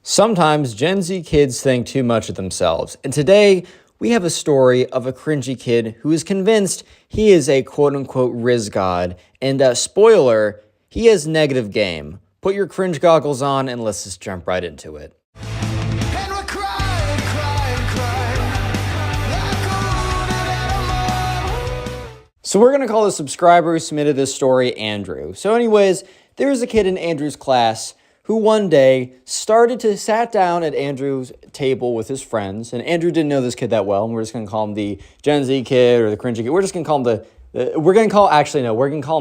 Sometimes Gen Z kids think too much of themselves, and today we have a story of a cringy kid who is convinced he is a quote-unquote Riz god, and spoiler, he has negative game. Put your cringe goggles on and let's just jump right into it. And we're crying, crying, crying, like a wounded animal. So we're going to call the subscriber who submitted this story Andrew. So anyways, there was a kid in Andrew's class who one day sat down at Andrew's table with his friends, and Andrew didn't know this kid that well, and we're just going to call him the Gen Z kid or the cringy kid. We're just going to call him we're going to call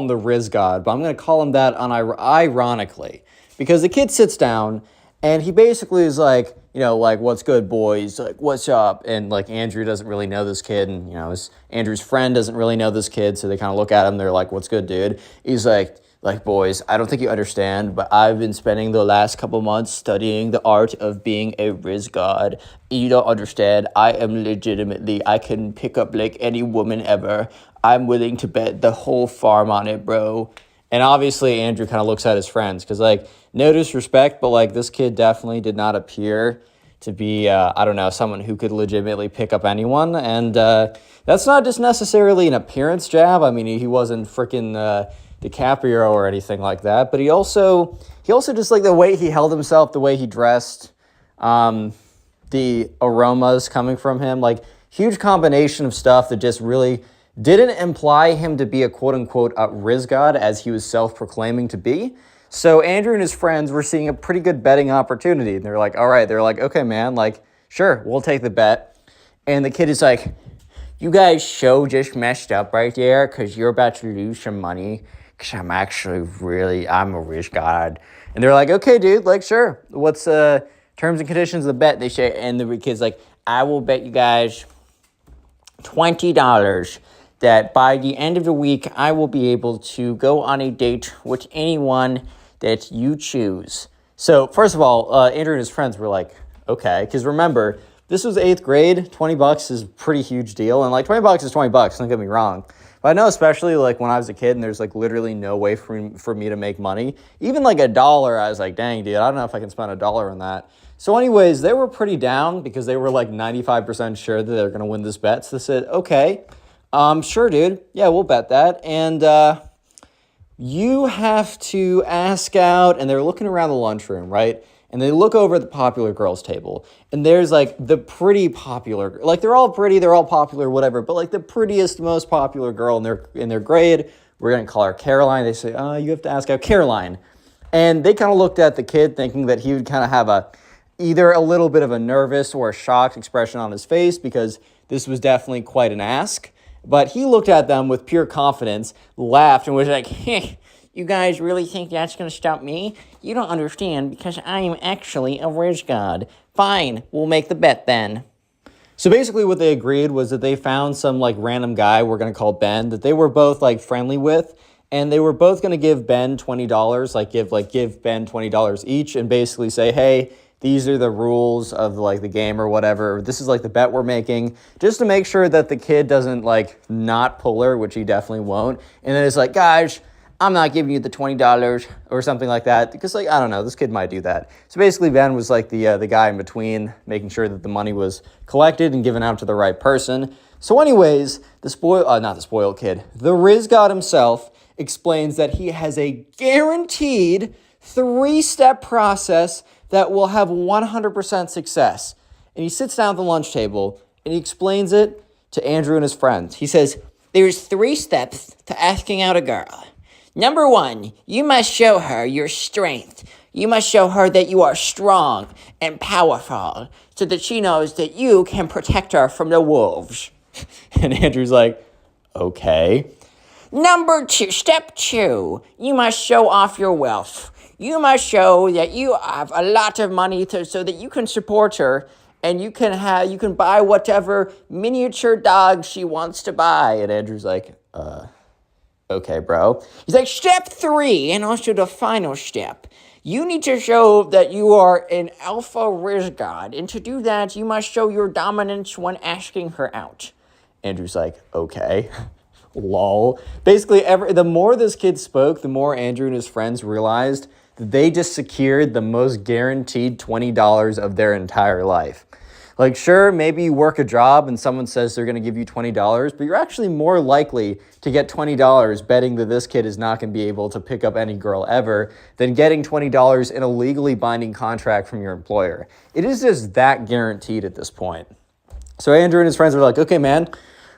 him the Riz God, but I'm going to call him that ironically, because the kid sits down, and he basically is like, what's good, boys? Like, what's up? And, Andrew doesn't really know this kid, and, Andrew's friend doesn't really know this kid, so they kind of look at him, they're like, what's good, dude? He's like, boys, I don't think you understand, but I've been spending the last couple months studying the art of being a Riz god. You don't understand. I can pick up, any woman ever. I'm willing to bet the whole farm on it, bro. And obviously, Andrew kind of looks at his friends, because, no disrespect, but, this kid definitely did not appear to be, someone who could legitimately pick up anyone. And that's not just necessarily an appearance jab. I mean, he wasn't freaking DiCaprio or anything like that, but he also just the way he held himself, the way he dressed, the aromas coming from him, huge combination of stuff that just really didn't imply him to be a quote-unquote Riz god as he was self-proclaiming to be. So Andrew and his friends were seeing a pretty good betting opportunity, and they're like, all right, okay, man, sure, we'll take the bet. And the kid is like, you guys just messed up right there because you're about to lose some money. Because I'm a Riz god. And they're like, okay, dude, sure. What's terms and conditions of the bet? They say, and the kid's like, I will bet you guys $20 that by the end of the week, I will be able to go on a date with anyone that you choose. So, first of all, Andrew and his friends were like, okay. Because remember, this was 8th grade. $20 is a pretty huge deal. And, $20 is $20, don't get me wrong. But I know especially, when I was a kid and there's, literally no way for me to make money. Even, $1, I was like, dang, dude, I don't know if I can spend $1 on that. So anyways, they were pretty down because they were, 95% sure that they were going to win this bet. So they said, okay, sure, dude. Yeah, we'll bet that. And you have to ask out, and they're looking around the lunchroom, right? And they look over at the popular girls table, and there's, the pretty popular, they're all pretty, they're all popular, whatever, but, the prettiest, most popular girl in their grade, we're going to call her Caroline. They say, you have to ask out Caroline. And they kind of looked at the kid thinking that he would kind of have either a little bit of a nervous or a shocked expression on his face, because this was definitely quite an ask. But he looked at them with pure confidence, laughed, and was like, hey, you guys really think that's going to stop me? You don't understand, because I am actually a Riz god. Fine, we'll make the bet then. So basically what they agreed was that they found some random guy we're going to call Ben that they were both friendly with, and they were both going to give Ben $20, give Ben $20 each, and basically say, hey, these are the rules of the game or whatever. This is the bet we're making, just to make sure that the kid doesn't not pull her, which he definitely won't. And then it's guys, I'm not giving you the $20 or something like that, because I don't know, this kid might do that. So basically Ben was the guy in between, making sure that the money was collected and given out to the right person. So anyways, the Riz god himself explains that he has a guaranteed 3-step process that will have 100% success. And he sits down at the lunch table and he explains it to Andrew and his friends. He says, there's 3 steps to asking out a girl. Number 1, you must show her your strength. You must show her that you are strong and powerful so that she knows that you can protect her from the wolves. And Andrew's like, okay. Step 2, you must show off your wealth. You must show that you have a lot of money so that you can support her, and you can buy whatever miniature dog she wants to buy. And Andrew's like, okay, bro. He's like, step 3, and also the final step. You need to show that you are an alpha Riz god, and to do that, you must show your dominance when asking her out. Andrew's like, okay. Lol. Basically, the more this kid spoke, the more Andrew and his friends realized that they just secured the most guaranteed $20 of their entire life. Like, sure, maybe you work a job and someone says they're going to give you $20, but you're actually more likely to get $20 betting that this kid is not going to be able to pick up any girl ever than getting $20 in a legally binding contract from your employer. It is just that guaranteed at this point. So Andrew and his friends were like, okay, man,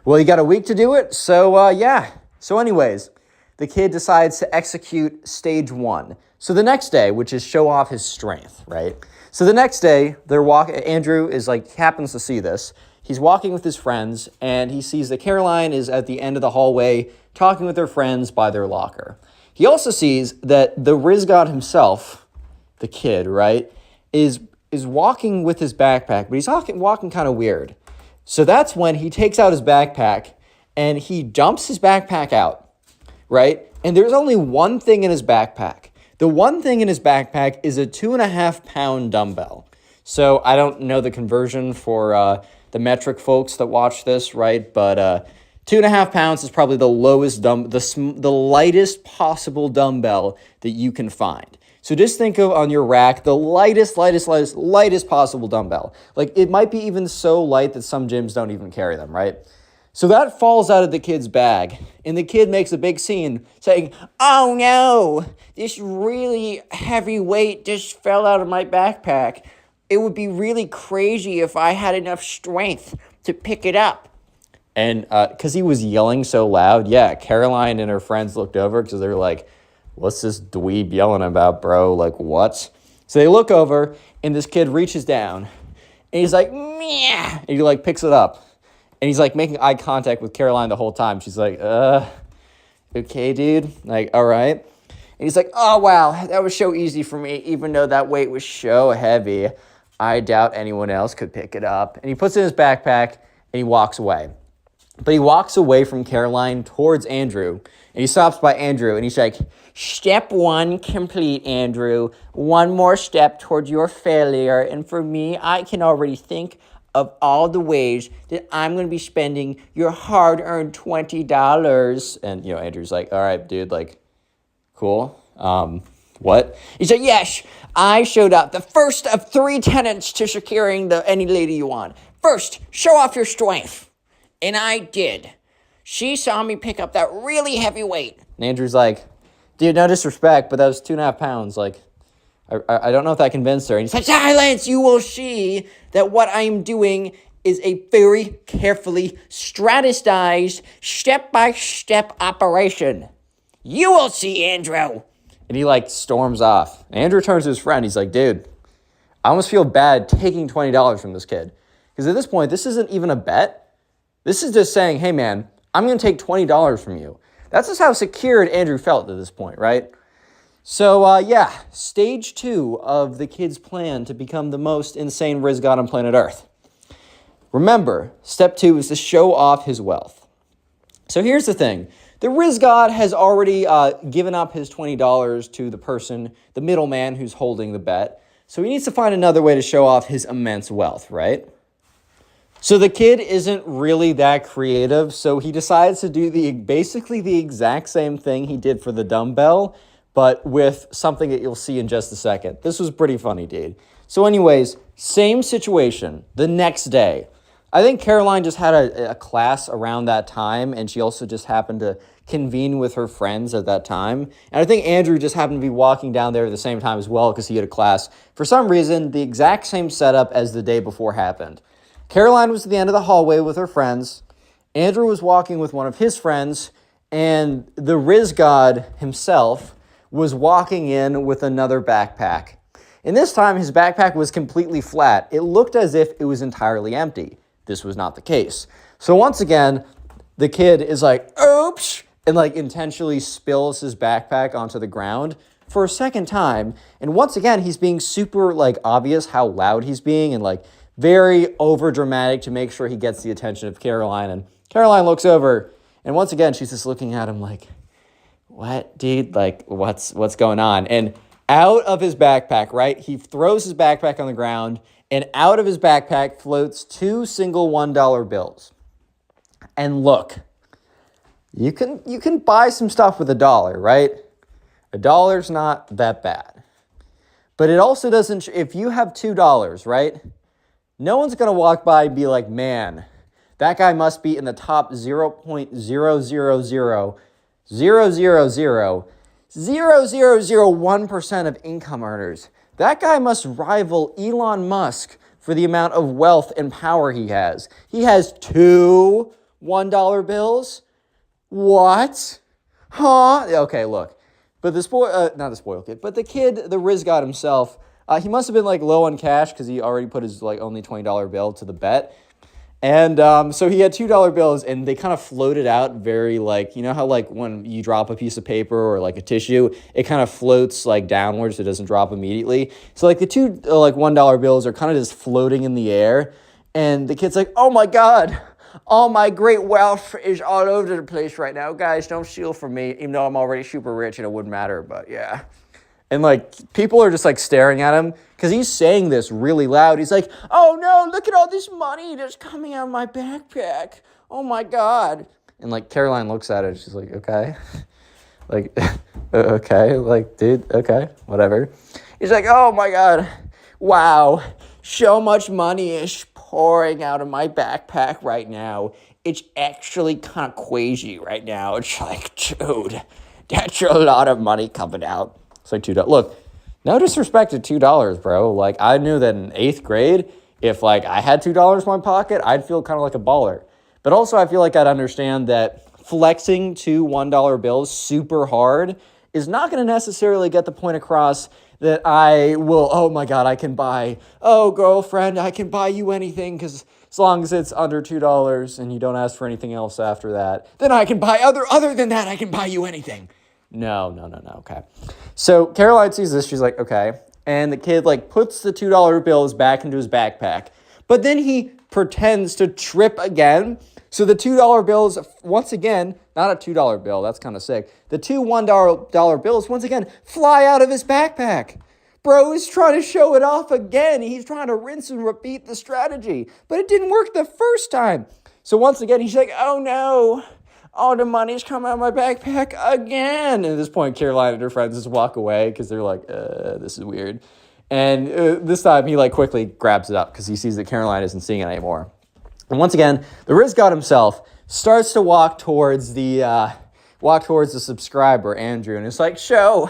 well, you got a week to do it. So, yeah. So anyways, the kid decides to execute stage 1. So the next day, which is show off his strength, right? So the next day, Andrew is like, happens to see this. He's walking with his friends, and he sees that Caroline is at the end of the hallway talking with her friends by their locker. He also sees that the Riz God himself, the kid, right, is walking with his backpack, but he's walking kind of weird. So that's when he takes out his backpack, and he dumps his backpack out, right? And there's only one thing in his backpack. The one thing in his backpack is a 2.5-pound dumbbell. So I don't know the conversion for the metric folks that watch this, right? But 2.5 pounds is probably the lowest the lightest possible dumbbell that you can find. So just think of on your rack the lightest possible dumbbell. Like, it might be even so light that some gyms don't even carry them, right? So that falls out of the kid's bag, and the kid makes a big scene saying, "Oh no, this really heavy weight just fell out of my backpack. It would be really crazy if I had enough strength to pick it up." And because he was yelling so loud, yeah, Caroline and her friends looked over because they were like, "What's this dweeb yelling about, bro? Like, what?" So they look over, and this kid reaches down, and he's like, "Meh," and he like picks it up. And he's like making eye contact with Caroline the whole time. She's like, okay, dude. Like, all right. And he's like, oh, wow, that was so easy for me, even though that weight was so heavy. I doubt anyone else could pick it up. And he puts it in his backpack, and he walks away. But he walks away from Caroline towards Andrew, and he stops by Andrew, and he's like, step 1 complete, Andrew. One more step towards your failure. And for me, I can already think of all the ways that I'm going to be spending your hard-earned $20. And, Andrew's like, all right, dude, like, cool. What? He's like, yes, I showed up. The first of 3 tenets to securing any lady you want. First, show off your strength. And I did. She saw me pick up that really heavy weight. And Andrew's like, dude, no disrespect, but that was 2.5 pounds. Like, I don't know if that convinced her. And he's like, silence, you will see that what I am doing is a very carefully strategized, step-by-step operation. You will see, Andrew. And he, like, storms off. And Andrew turns to his friend. He's like, dude, I almost feel bad taking $20 from this kid. Because at this point, this isn't even a bet. This is just saying, hey, man, I'm going to take $20 from you. That's just how secured Andrew felt at this point, right? So, yeah, stage 2 of the kid's plan to become the most insane Riz God on planet Earth. Remember, step 2 is to show off his wealth. So here's the thing. The Riz God has already given up his $20 to the person, the middleman who's holding the bet. So he needs to find another way to show off his immense wealth, right? So the kid isn't really that creative, so he decides to do basically the exact same thing he did for the dumbbell, but with something that you'll see in just a second. This was pretty funny, dude. So anyways, same situation the next day. I think Caroline just had a class around that time, and she also just happened to convene with her friends at that time. And I think Andrew just happened to be walking down there at the same time as well because he had a class. For some reason, the exact same setup as the day before happened. Caroline was at the end of the hallway with her friends. Andrew was walking with one of his friends, and the Riz God himself was walking in with another backpack. And this time, his backpack was completely flat. It looked as if it was entirely empty. This was not the case. So once again, the kid is like, oops, and like intentionally spills his backpack onto the ground for a second time. And once again, he's being super like obvious how loud he's being and like very over dramatic to make sure he gets the attention of Caroline. And Caroline looks over, and once again, she's just looking at him like, what, dude? Like, what's going on? And out of his backpack, right? He throws his backpack on the ground, and out of his backpack floats 2 single $1 bills. And look, you can buy some stuff with $1, right? $1's not that bad. But it also doesn't, if you have $2, right? No one's going to walk by and be like, man, that guy must be in the top 0.00000000001% of income earners. That guy must rival Elon Musk for the amount of wealth and power he has. He has 2 $1 bills? What? Huh? Okay, look. But not the spoiled kid, but the kid, the Riz God himself, he must have been like low on cash because he already put his like only $20 bill to the bet. And so he had $2 bills and they kind of floated out very like, you know how like when you drop a piece of paper or like a tissue, it kind of floats like downwards so it doesn't drop immediately. So like the two like $1 bills are kind of just floating in the air. And the kid's like, oh my God, all my great wealth is all over the place right now. Guys, don't steal from me, even though I'm already super rich and it wouldn't matter, but yeah. And like people are just like staring at him because he's saying this really loud. He's like, oh no, look at all this money that's coming out of my backpack. Oh my God. And like Caroline looks at it. She's like, okay. Like, okay. Like, dude, okay, whatever. He's like, oh my God. Wow. So much money is pouring out of my backpack right now. It's actually kind of crazy right now. It's like, dude, that's a lot of money coming out. It's like $2. Look, no disrespect to $2, bro. Like, I knew that in 8th grade, if like I had $2 in my pocket, I'd feel kind of like a baller. But also, I feel like I'd understand that flexing 2 $1 bills super hard is not going to necessarily get the point across that I will, oh my God, I can buy, oh girlfriend, I can buy you anything because as long as it's under $2 and you don't ask for anything else after that, then I can buy other than that, I can buy you anything. No, okay. So Caroline sees this, she's like, okay. And the kid like puts the $2 bills back into his backpack. But then he pretends to trip again. So the $2 bills, once again, not a $2 bill, that's kind of sick. The 2 $1 bills, once again, fly out of his backpack. Bro is trying to show it off again. He's trying to rinse and repeat the strategy. But it didn't work the first time. So once again, he's like, oh no. All the money's coming out of my backpack again. And at this point, Caroline and her friends just walk away because they're like, this is weird. And this time, he like quickly grabs it up because he sees that Caroline isn't seeing it anymore. And once again, the Riz God himself starts to walk towards the subscriber, Andrew. And it's like, so,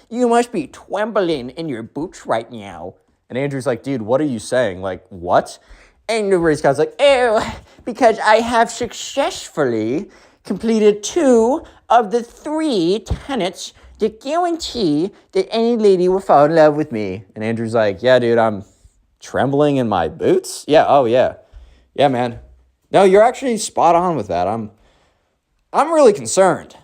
you must be trembling in your boots right now. And Andrew's like, dude, what are you saying? Like, what? And the Riz God's like, oh, because I have successfully completed 2 of the 3 tenets that guarantee that any lady will fall in love with me. And Andrew's like, yeah, dude, I'm trembling in my boots? Yeah, oh yeah. Yeah, man. No, you're actually spot on with that. I'm really concerned.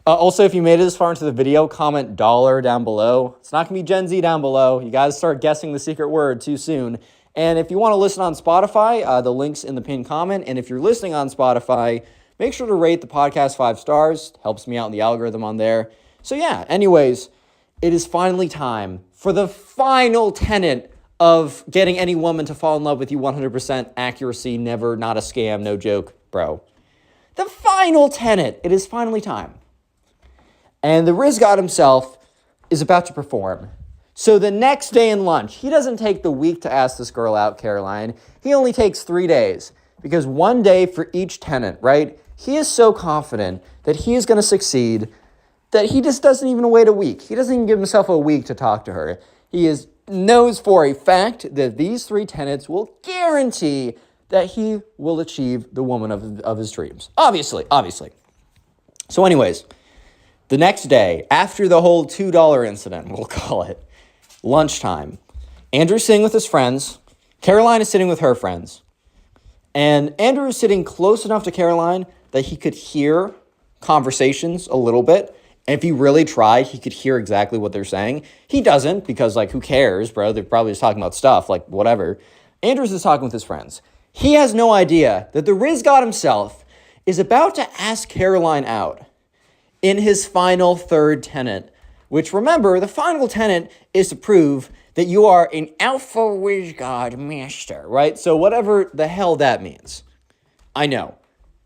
Also, if you made it this far into the video, comment $dollar down below. It's not going to be Gen Z down below. You guys start guessing the secret word too soon. And if you want to listen on Spotify, the link's in the pinned comment. And if you're listening on Spotify, make sure to rate the podcast 5 stars. Helps me out in the algorithm on there. So yeah, anyways, it is finally time for the final tenet of getting any woman to fall in love with you 100% accuracy, never, not a scam, no joke, bro. The final tenet. It is finally time. And the Riz God himself is about to perform. So the next day in lunch, he doesn't take the week to ask this girl out, Caroline. He only takes 3 days. Because 1 day for each tenet, right? He is so confident that he is going to succeed that he just doesn't even wait a week. He doesn't even give himself a week to talk to her. He knows for a fact that these 3 tenets will guarantee that he will achieve the woman of his dreams. Obviously. So anyways, the next day, after the whole $2 incident, we'll call it, lunchtime, Andrew's sitting with his friends. Caroline is sitting with her friends. And Andrew is sitting close enough to Caroline that he could hear conversations a little bit. And if he really tried, he could hear exactly what they're saying. He doesn't because, like, who cares, bro? They're probably just talking about stuff, like, whatever. Andrew's just talking with his friends. He has no idea that the Riz God himself is about to ask Caroline out in his final 3rd tenet, which, remember, the final tenet is to prove that you are an alpha Riz God master, right? So whatever the hell that means. I know.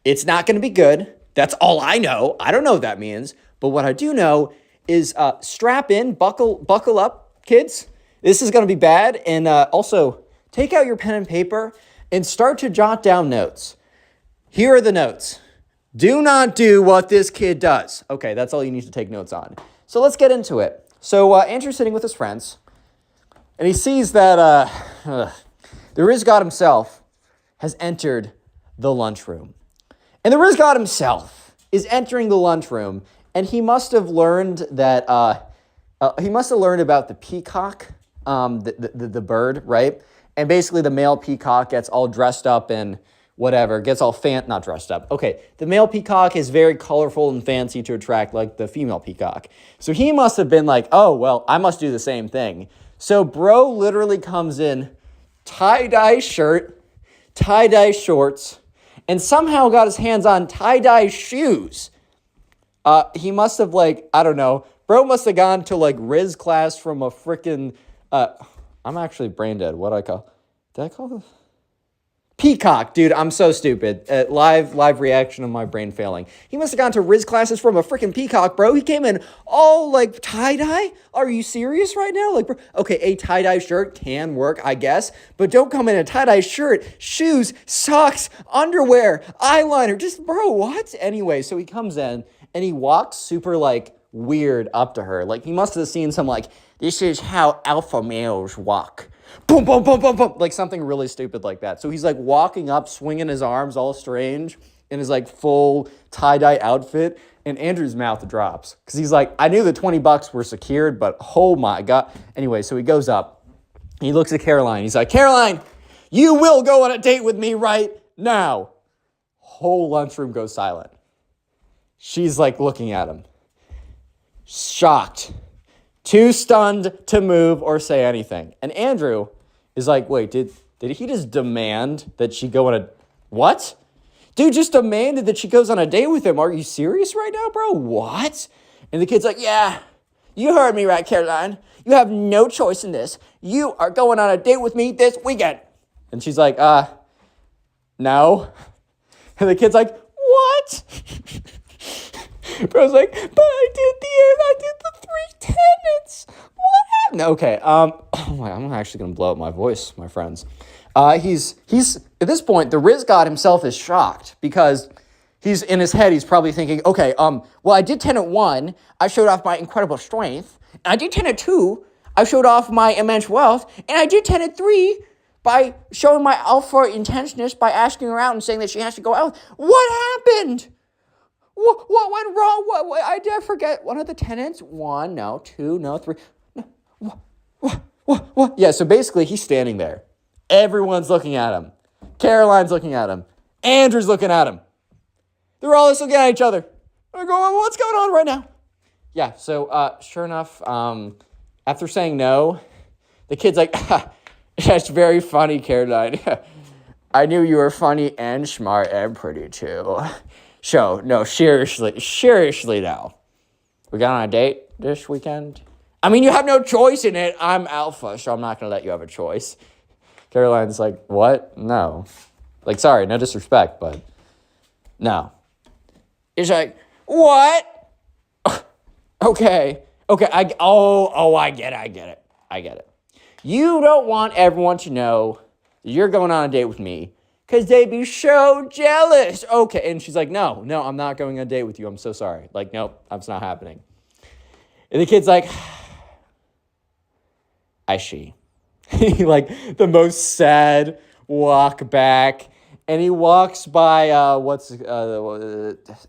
It's not going to be good. That's all I know. I don't know what that means. But what I do know is strap in, buckle up, kids, This is going to be bad. And also, take out your pen and paper and start to jot down notes. Here are the notes. Do not do what this kid does. Okay, that's all you need to take notes on. So let's get into it. So Andrew's sitting with his friends, and he sees that the Riz God himself has entered the lunchroom. And the Riz God himself is entering the lunchroom, and he must have learned that about the peacock, the bird, right? And basically the male peacock gets all dressed up and whatever, gets all not dressed up. Okay, the male peacock is very colorful and fancy to attract like the female peacock. So he must have been like, oh, well, I must do the same thing. So bro literally comes in tie-dye shirt, tie-dye shorts, and somehow got his hands on tie-dye shoes. He must have I don't know, bro must have gone to Riz class from a freaking, I'm actually brain dead. Did I call this? Peacock, dude, I'm so stupid. Live reaction of my brain failing. He must have gone to Riz classes from a freaking peacock, bro. He came in all tie-dye? Are you serious right now? Bro, okay, a tie-dye shirt can work, I guess, but don't come in a tie-dye shirt, shoes, socks, underwear, eyeliner, just, bro, what? Anyway, so he comes in and he walks super weird up to her. He must have seen some this is how alpha males walk. Boom, boom, boom, boom, boom. Something really stupid like that. So he's walking up, swinging his arms all strange in his full tie-dye outfit. And Andrew's mouth drops. Because he's I knew the $20 were secured, but oh my God. Anyway, so he goes up. He looks at Caroline. He's like, Caroline, you will go on a date with me right now. Whole lunchroom goes silent. She's looking at him. Shocked. Too stunned to move or say anything. And Andrew is wait, did he just demand that she go on a... What? Dude just demanded that she goes on a date with him. Are you serious right now, bro? What? And the kid's yeah, you heard me right, Caroline. You have no choice in this. You are going on a date with me this weekend. And she's no. And the kid's what? Bro's but I did the 3 tenets. What happened? Okay, I'm actually going to blow up my voice, my friends. He's at this point, the Riz God himself is shocked because he's in his head, he's probably thinking, okay, well, I did tenet 1, I showed off my incredible strength, and I did tenet 2, I showed off my immense wealth, and I did tenet 3 by showing my alpha intentionist by asking her out and saying that she has to go out. What happened? What went wrong? What? I did forget one of the tenants. 1, no, 2, no, 3. No, what? Yeah, so basically he's standing there. Everyone's looking at him. Caroline's looking at him. Andrew's looking at him. They're all just looking at each other. They're going, what's going on right now? Yeah, so sure enough, after saying no, the kid's that's very funny, Caroline. I knew you were funny and smart and pretty too. So, no, seriously now. We got on a date this weekend? I mean, you have no choice in it. I'm alpha, so I'm not going to let you have a choice. Caroline's what? No. Sorry, no disrespect, but no. It's what? Okay, I get it. You don't want everyone to know that you're going on a date with me because they'd be so jealous. Okay, and she's no, I'm not going on a date with you. I'm so sorry. Nope, that's not happening. And the kid's I see. The most sad walk back. And he walks by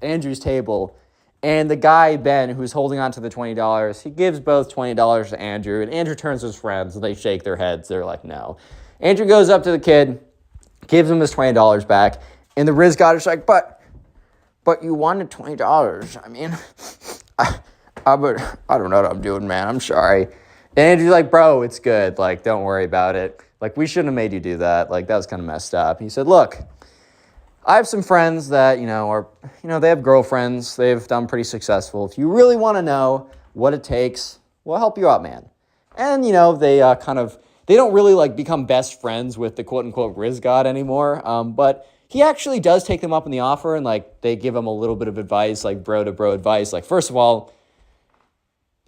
Andrew's table. And the guy, Ben, who's holding on to the $20, he gives both $20 to Andrew. And Andrew turns to his friends, and they shake their heads. They're no. Andrew goes up to the kid, gives him his $20 back. And the Riz God is but you wanted $20. I mean, I don't know what I'm doing, man. I'm sorry. And Andrew's bro, it's good. Don't worry about it. We shouldn't have made you do that. That was kind of messed up. He said, look, I have some friends that, they have girlfriends. They've done pretty successful. If you really want to know what it takes, we'll help you out, man. And, they they don't really, become best friends with the quote-unquote Riz God anymore. But he actually does take them up on the offer, and, they give him a little bit of advice, bro-to-bro advice. First of all,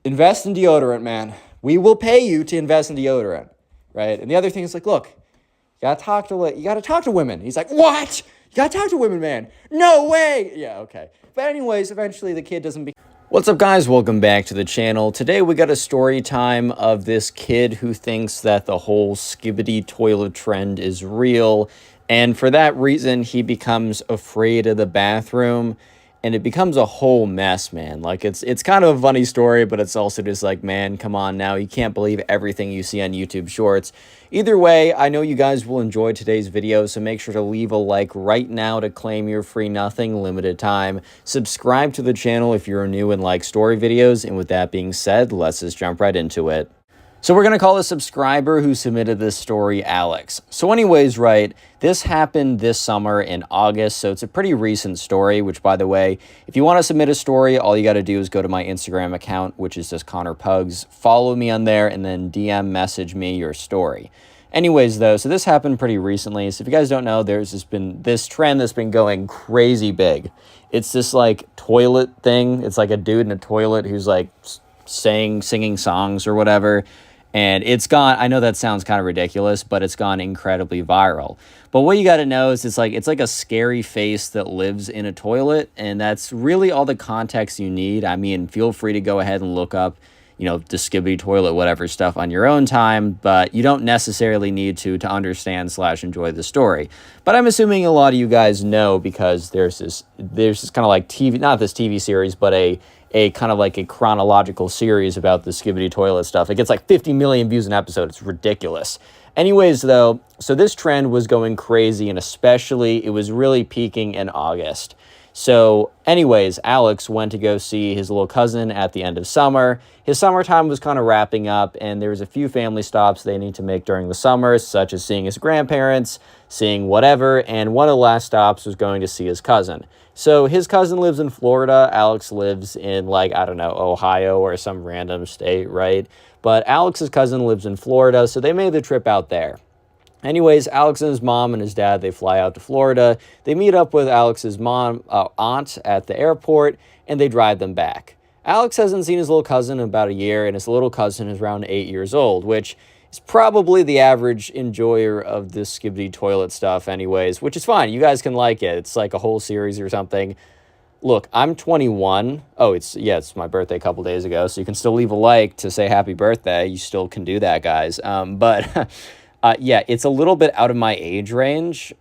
invest in deodorant, man. we will pay you to invest in deodorant, right? And the other thing is like, look, you gotta talk to women. He's like, what? You gotta talk to women, man. No way. Yeah, okay. But anyways, eventually the kid doesn't be. What's up, guys? Welcome back to the channel. Today we got a story time of this kid who thinks that the whole Skibidi toilet trend is real, and for that reason he becomes afraid of the bathroom, and it becomes a whole mess, man. Like, it's kind of a funny story, but it's also just like, man, come on now. You can't believe everything you see on YouTube Shorts. Either way, I know you guys will enjoy today's video, so make sure to leave a like right now to claim your free nothing limited time. Subscribe to the channel if you're new and like story videos, and with that being said, let's just jump right into it. So we're going to call the subscriber who submitted this story Alex. So anyways, right, this happened this summer in August, so it's a pretty recent story, which, by the way, if you want to submit a story, all you got to do is go to my Instagram account, which is just connorpugs. Follow me on there, and then DM message me your story. Anyways, though, so this happened pretty recently. So if you guys don't know, there's just been this trend that's been going crazy big. It's this, like, toilet thing. It's like a dude in a toilet who's, like, singing songs or whatever. And it's gone, I know that sounds kind of ridiculous, but it's gone incredibly viral. But what you got to know is it's like a scary face that lives in a toilet, and that's really all the context you need. I mean, feel free to go ahead and look up, you know, the Skibidi Toilet, whatever stuff on your own time, but you don't necessarily need to understand / enjoy the story. But I'm assuming a lot of you guys know, because there's this kind of like TV, not this TV series, but a kind of like a chronological series about the Skibidi Toilet stuff. It gets like 50 million views an episode. It's ridiculous. Anyways, though, so this trend was going crazy, and especially it was really peaking in August. So anyways, Alex went to go see his little cousin at the end of summer. His summertime was kind of wrapping up, and there was a few family stops they need to make during the summer, such as seeing his grandparents, seeing whatever, and one of the last stops was going to see his cousin. So his cousin lives in Florida. Alex lives in, like, I don't know, Ohio or some random state, right? But Alex's cousin lives in Florida, so they made the trip out there. Anyways, Alex and his mom and his dad, they fly out to Florida. They meet up with Alex's aunt at the airport, and they drive them back. Alex hasn't seen his little cousin in about a year, and his little cousin is around 8 years old, which is probably the average enjoyer of this Skibidi toilet stuff anyways, which is fine. You guys can like it. It's like a whole series or something. Look, I'm 21. Oh, it's my birthday a couple days ago, so you can still leave a like to say happy birthday. You still can do that, guys. But yeah, it's a little bit out of my age range.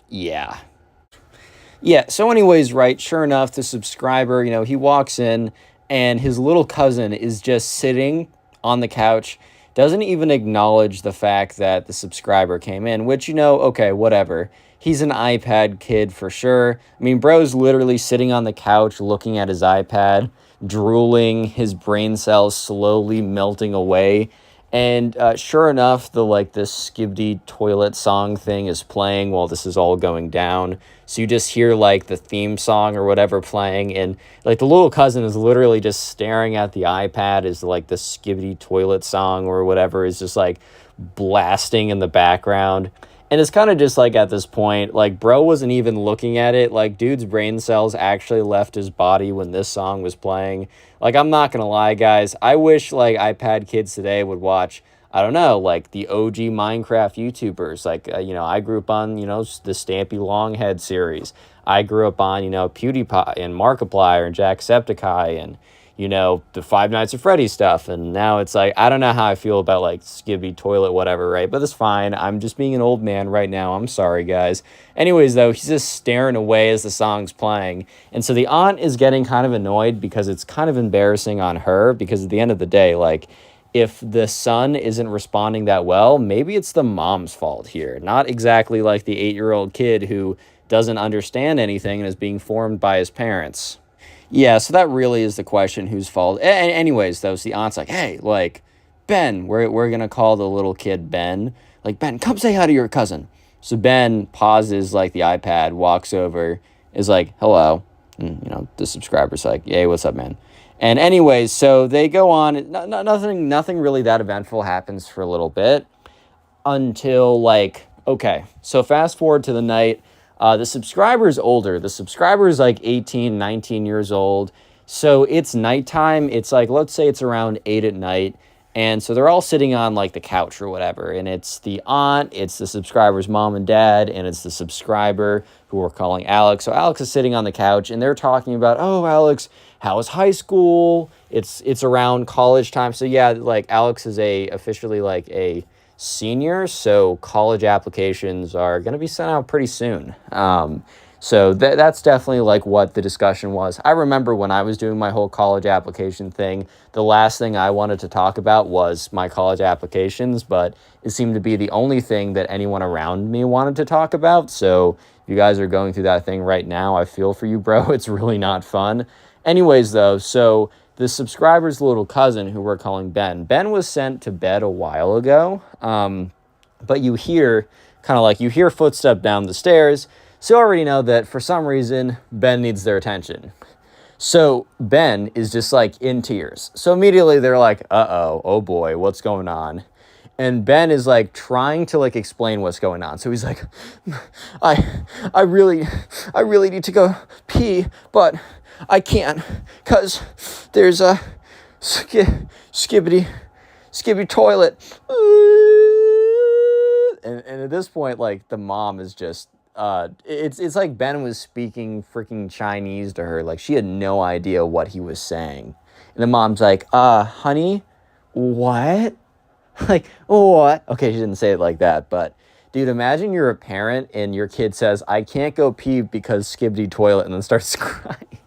Yeah. So anyways, right, sure enough, the subscriber, you know, he walks in, and his little cousin is just sitting on the couch, doesn't even acknowledge the fact that the subscriber came in, which, you know, okay, whatever. He's an iPad kid for sure. I mean, bro's literally sitting on the couch looking at his iPad, drooling, his brain cells slowly melting away. And sure enough, this Skibidi toilet song thing is playing while this is all going down. So you just hear, like, the theme song or whatever playing, and, like, the little cousin is literally just staring at the iPad as, like, the Skibidi toilet song or whatever is just, like, blasting in the background. And it's kind of just, like, at this point, like, bro wasn't even looking at it. Like, dude's brain cells actually left his body when this song was playing. Like, I'm not gonna lie, guys. I wish, like, iPad kids today would watch, I don't know, like, the OG Minecraft YouTubers. Like, you know, I grew up on, you know, the Stampy Longhead series. I grew up on, you know, PewDiePie and Markiplier and Jacksepticeye and, you know, the Five Nights at Freddy's stuff. And now it's like, I don't know how I feel about, like, Skibidi toilet, whatever, right? But it's fine. I'm just being an old man right now. I'm sorry, guys. Anyways, though, he's just staring away as the song's playing. And so the aunt is getting kind of annoyed because it's kind of embarrassing on her, because at the end of the day, like, if the son isn't responding that well, maybe it's the mom's fault here. Not exactly like the 8-year-old kid who doesn't understand anything and is being formed by his parents. Yeah, so that really is the question, whose fault. Anyways, though, so the aunt's like, hey, like, Ben, we're going to call the little kid Ben. Like, Ben, come say hi to your cousin. So Ben pauses, like, the iPad, walks over, is like, hello. And, you know, the subscriber's like, hey, what's up, man? And anyways, so they go on. Nothing really that eventful happens for a little bit until, like, okay, so fast forward to the night. The subscriber's older. The subscriber's like 18, 19 years old. So it's nighttime. It's like, let's say it's around 8 at night. And so they're all sitting on like the couch or whatever. And it's the aunt, it's the subscriber's mom and dad, and it's the subscriber who we're calling Alex. So Alex is sitting on the couch and they're talking about, oh, Alex, how was high school? It's around college time. So yeah, like Alex is officially like a senior. So college applications are going to be sent out pretty soon. So that's definitely like what the discussion was. I remember when I was doing my whole college application thing, the last thing I wanted to talk about was my college applications, but it seemed to be the only thing that anyone around me wanted to talk about. So if you guys are going through that thing right now, I feel for you, bro. It's really not fun. Anyways, though, so the subscriber's little cousin, who we're calling Ben was sent to bed a while ago, but you hear footsteps down the stairs. So you already know that for some reason, Ben needs their attention. So Ben is just like in tears. So immediately they're like, oh boy, what's going on? And Ben is like trying to like explain what's going on. So he's like, I really need to go pee, but I can't because there's a skibidi toilet. And at this point, like the mom is just, it's like Ben was speaking freaking Chinese to her. Like she had no idea what he was saying. And the mom's like, honey, what? Like, what? Okay, she didn't say it like that, but dude, imagine you're a parent and your kid says, I can't go pee because Skibidi Toilet, and then starts crying.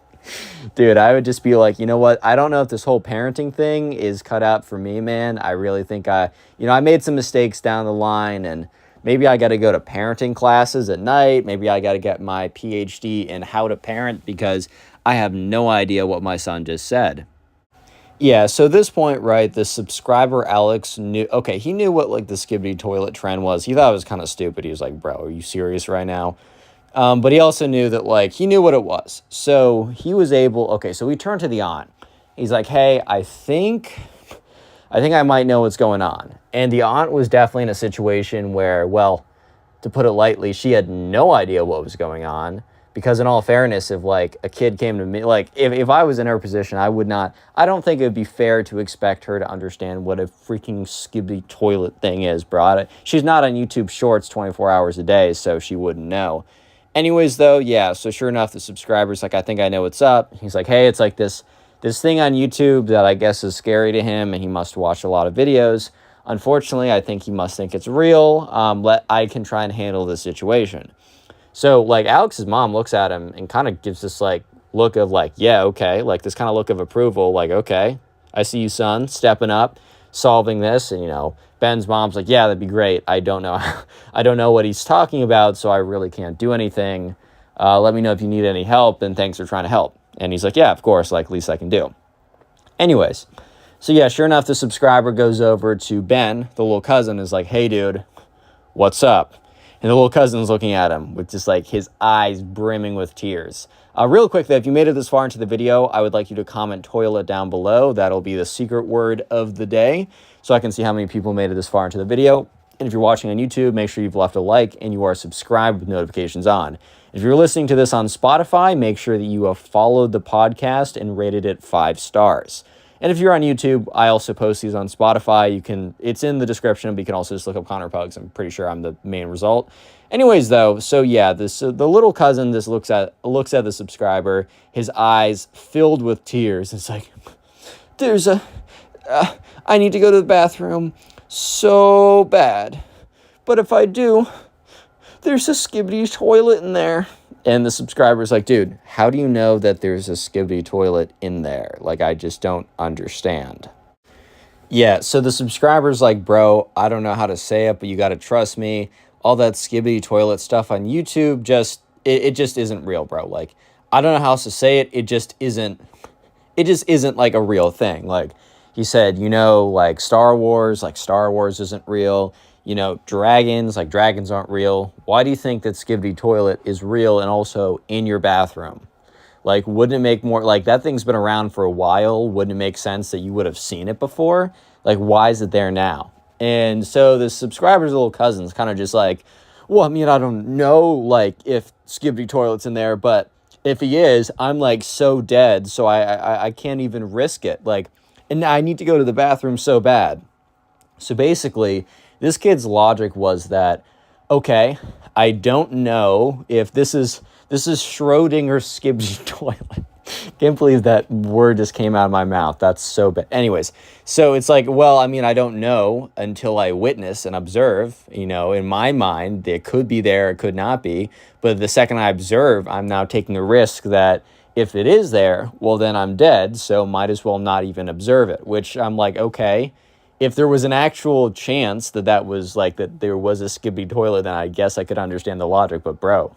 Dude, I would just be like, you know what? I don't know if this whole parenting thing is cut out for me, man. I really think I made some mistakes down the line, and maybe I got to go to parenting classes at night. Maybe I got to get my PhD in how to parent because I have no idea what my son just said. Yeah, so at this point, right, the subscriber Alex knew, okay, he knew what like the Skibidi Toilet trend was. He thought it was kind of stupid. He was like, bro, are you serious right now? But he also knew that like, he knew what it was. So he was able, okay, so we turned to the aunt. He's like, hey, I think I might know what's going on. And the aunt was definitely in a situation where, well, to put it lightly, she had no idea what was going on. Because in all fairness, if like a kid came to me, like if I was in her position, I don't think it would be fair to expect her to understand what a freaking Skibidi Toilet thing is, bro. She's not on YouTube Shorts 24 hours a day, so she wouldn't know. Anyways, though, yeah, so sure enough, the subscriber's like, I think I know what's up. He's like, hey, it's like this thing on YouTube that I guess is scary to him, and he must watch a lot of videos. Unfortunately, I think he must think it's real. I can try and handle this situation. So, like, Alex's mom looks at him and kind of gives this, like, look of, like, yeah, okay. Like, this kind of look of approval. Like, okay, I see you, son, stepping up, solving this. And, you know, Ben's mom's like, yeah, that'd be great. I don't know what he's talking about, so I really can't do anything. Let me know if you need any help, and thanks for trying to help. And he's like, yeah, of course, like, least I can do. Anyways, so, yeah, sure enough, the subscriber goes over to Ben, the little cousin, is like, hey, dude, what's up? And the little cousin's looking at him with just like his eyes brimming with tears. Real quick though, if you made it this far into the video, I would like you to comment toilet down below. That'll be the secret word of the day, so I can see how many people made it this far into the video. And if you're watching on YouTube, make sure you've left a like and you are subscribed with notifications on. If you're listening to this on Spotify, make sure that you have followed the podcast and rated it 5 stars. And if you're on YouTube, I also post these on Spotify. It's in the description, but you can also just look up Connor Pugs. I'm pretty sure I'm the main result. Anyways, though, so yeah, the little cousin looks at the subscriber, his eyes filled with tears. It's like, I need to go to the bathroom so bad, but if I do, there's a Skibidi Toilet in there. And the subscriber's like, dude, how do you know that there's a Skibidi Toilet in there? Like, I just don't understand. Yeah, so the subscriber's like, bro, I don't know how to say it, but you got to trust me. All that Skibidi Toilet stuff on YouTube, it just isn't real, bro. Like, I don't know how else to say it. It just isn't like a real thing. Like, he said, you know, like Star Wars isn't real. You know, dragons aren't real. Why do you think that Skibidi Toilet is real and also in your bathroom? Like, wouldn't it make more, like, that thing's been around for a while. Wouldn't it make sense that you would have seen it before? Like, why is it there now? And so the subscriber's little cousin's kind of just like, well, I mean, I don't know, like, if Skibidi Toilet's in there, but if he is, I'm, like, so dead, so I can't even risk it. Like, and I need to go to the bathroom so bad. So basically, this kid's logic was that, okay, I don't know if this is Schrodinger's Skibidi Toilet. Can't believe that word just came out of my mouth. That's so bad. Anyways, so it's like, well, I mean, I don't know until I witness and observe. You know, in my mind, it could be there, it could not be. But the second I observe, I'm now taking the risk that if it is there, well, then I'm dead. So might as well not even observe it, which I'm like, okay. If there was an actual chance that was like, that there was a Skibidi toilet, then I guess I could understand the logic. But bro,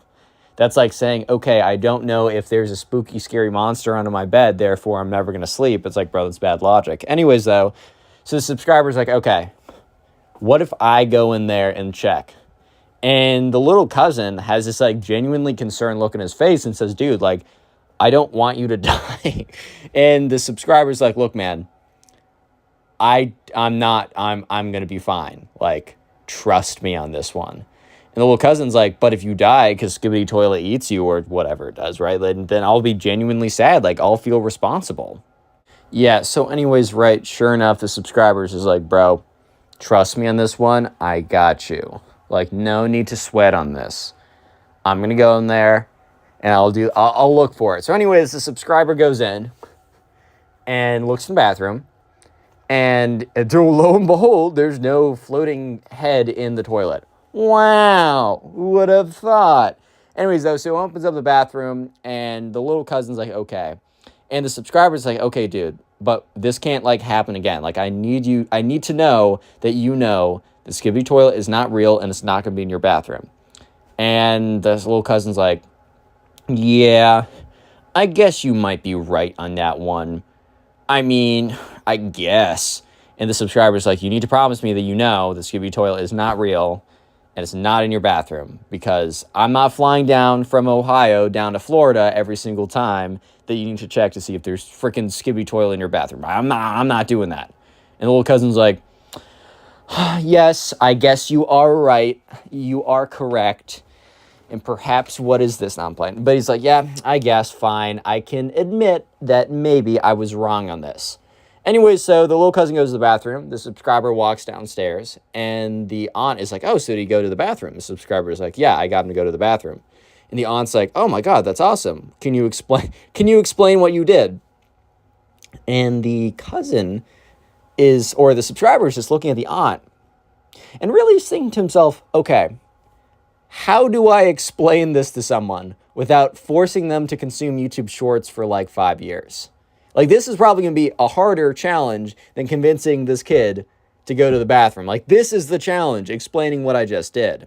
that's like saying, okay, I don't know if there's a spooky, scary monster under my bed, therefore I'm never going to sleep. It's like, bro, that's bad logic. Anyways, though, so the subscriber's like, okay, what if I go in there and check? And the little cousin has this like genuinely concerned look in his face and says, dude, like, I don't want you to die. And the subscriber's like, look, man, I'm gonna be fine. Like, trust me on this one. And the little cousin's like, but if you die because Skibidi Toilet eats you or whatever it does, right? Then I'll be genuinely sad. Like, I'll feel responsible. Yeah, so anyways, right, sure enough, the subscribers is like, bro, trust me on this one. I got you. Like, no need to sweat on this. I'm gonna go in there and I'll look for it. So anyways, the subscriber goes in and looks in the bathroom. And lo and behold, there's no floating head in the toilet. Wow, who would have thought? Anyways, though, so it opens up the bathroom, and the little cousin's like, okay. And the subscriber's like, okay, dude, but this can't, like, happen again. Like, I need to know that you know the Skibidi Toilet is not real, and it's not going to be in your bathroom. And this little cousin's like, yeah, I guess you might be right on that one. I mean, I guess. And the subscriber's like, you need to promise me that you know the Skibidi Toilet is not real and it's not in your bathroom, because I'm not flying down from Ohio down to Florida every single time that you need to check to see if there's freaking Skibidi Toilet in your bathroom. I'm not doing that. And the little cousin's like, yes, I guess you are right. You are correct. And perhaps, what is this? Now I'm playing. But he's like, yeah, I guess, fine. I can admit that maybe I was wrong on this. Anyway, so the little cousin goes to the bathroom. The subscriber walks downstairs. And the aunt is like, oh, so did he go to the bathroom? The subscriber is like, yeah, I got him to go to the bathroom. And the aunt's like, oh my God, that's awesome. Can you explain what you did? And the cousin or the subscriber is just looking at the aunt and really thinking to himself, okay, how do I explain this to someone without forcing them to consume YouTube Shorts for like 5 years? Like, this is probably going to be a harder challenge than convincing this kid to go to the bathroom. Like, this is the challenge, explaining what I just did.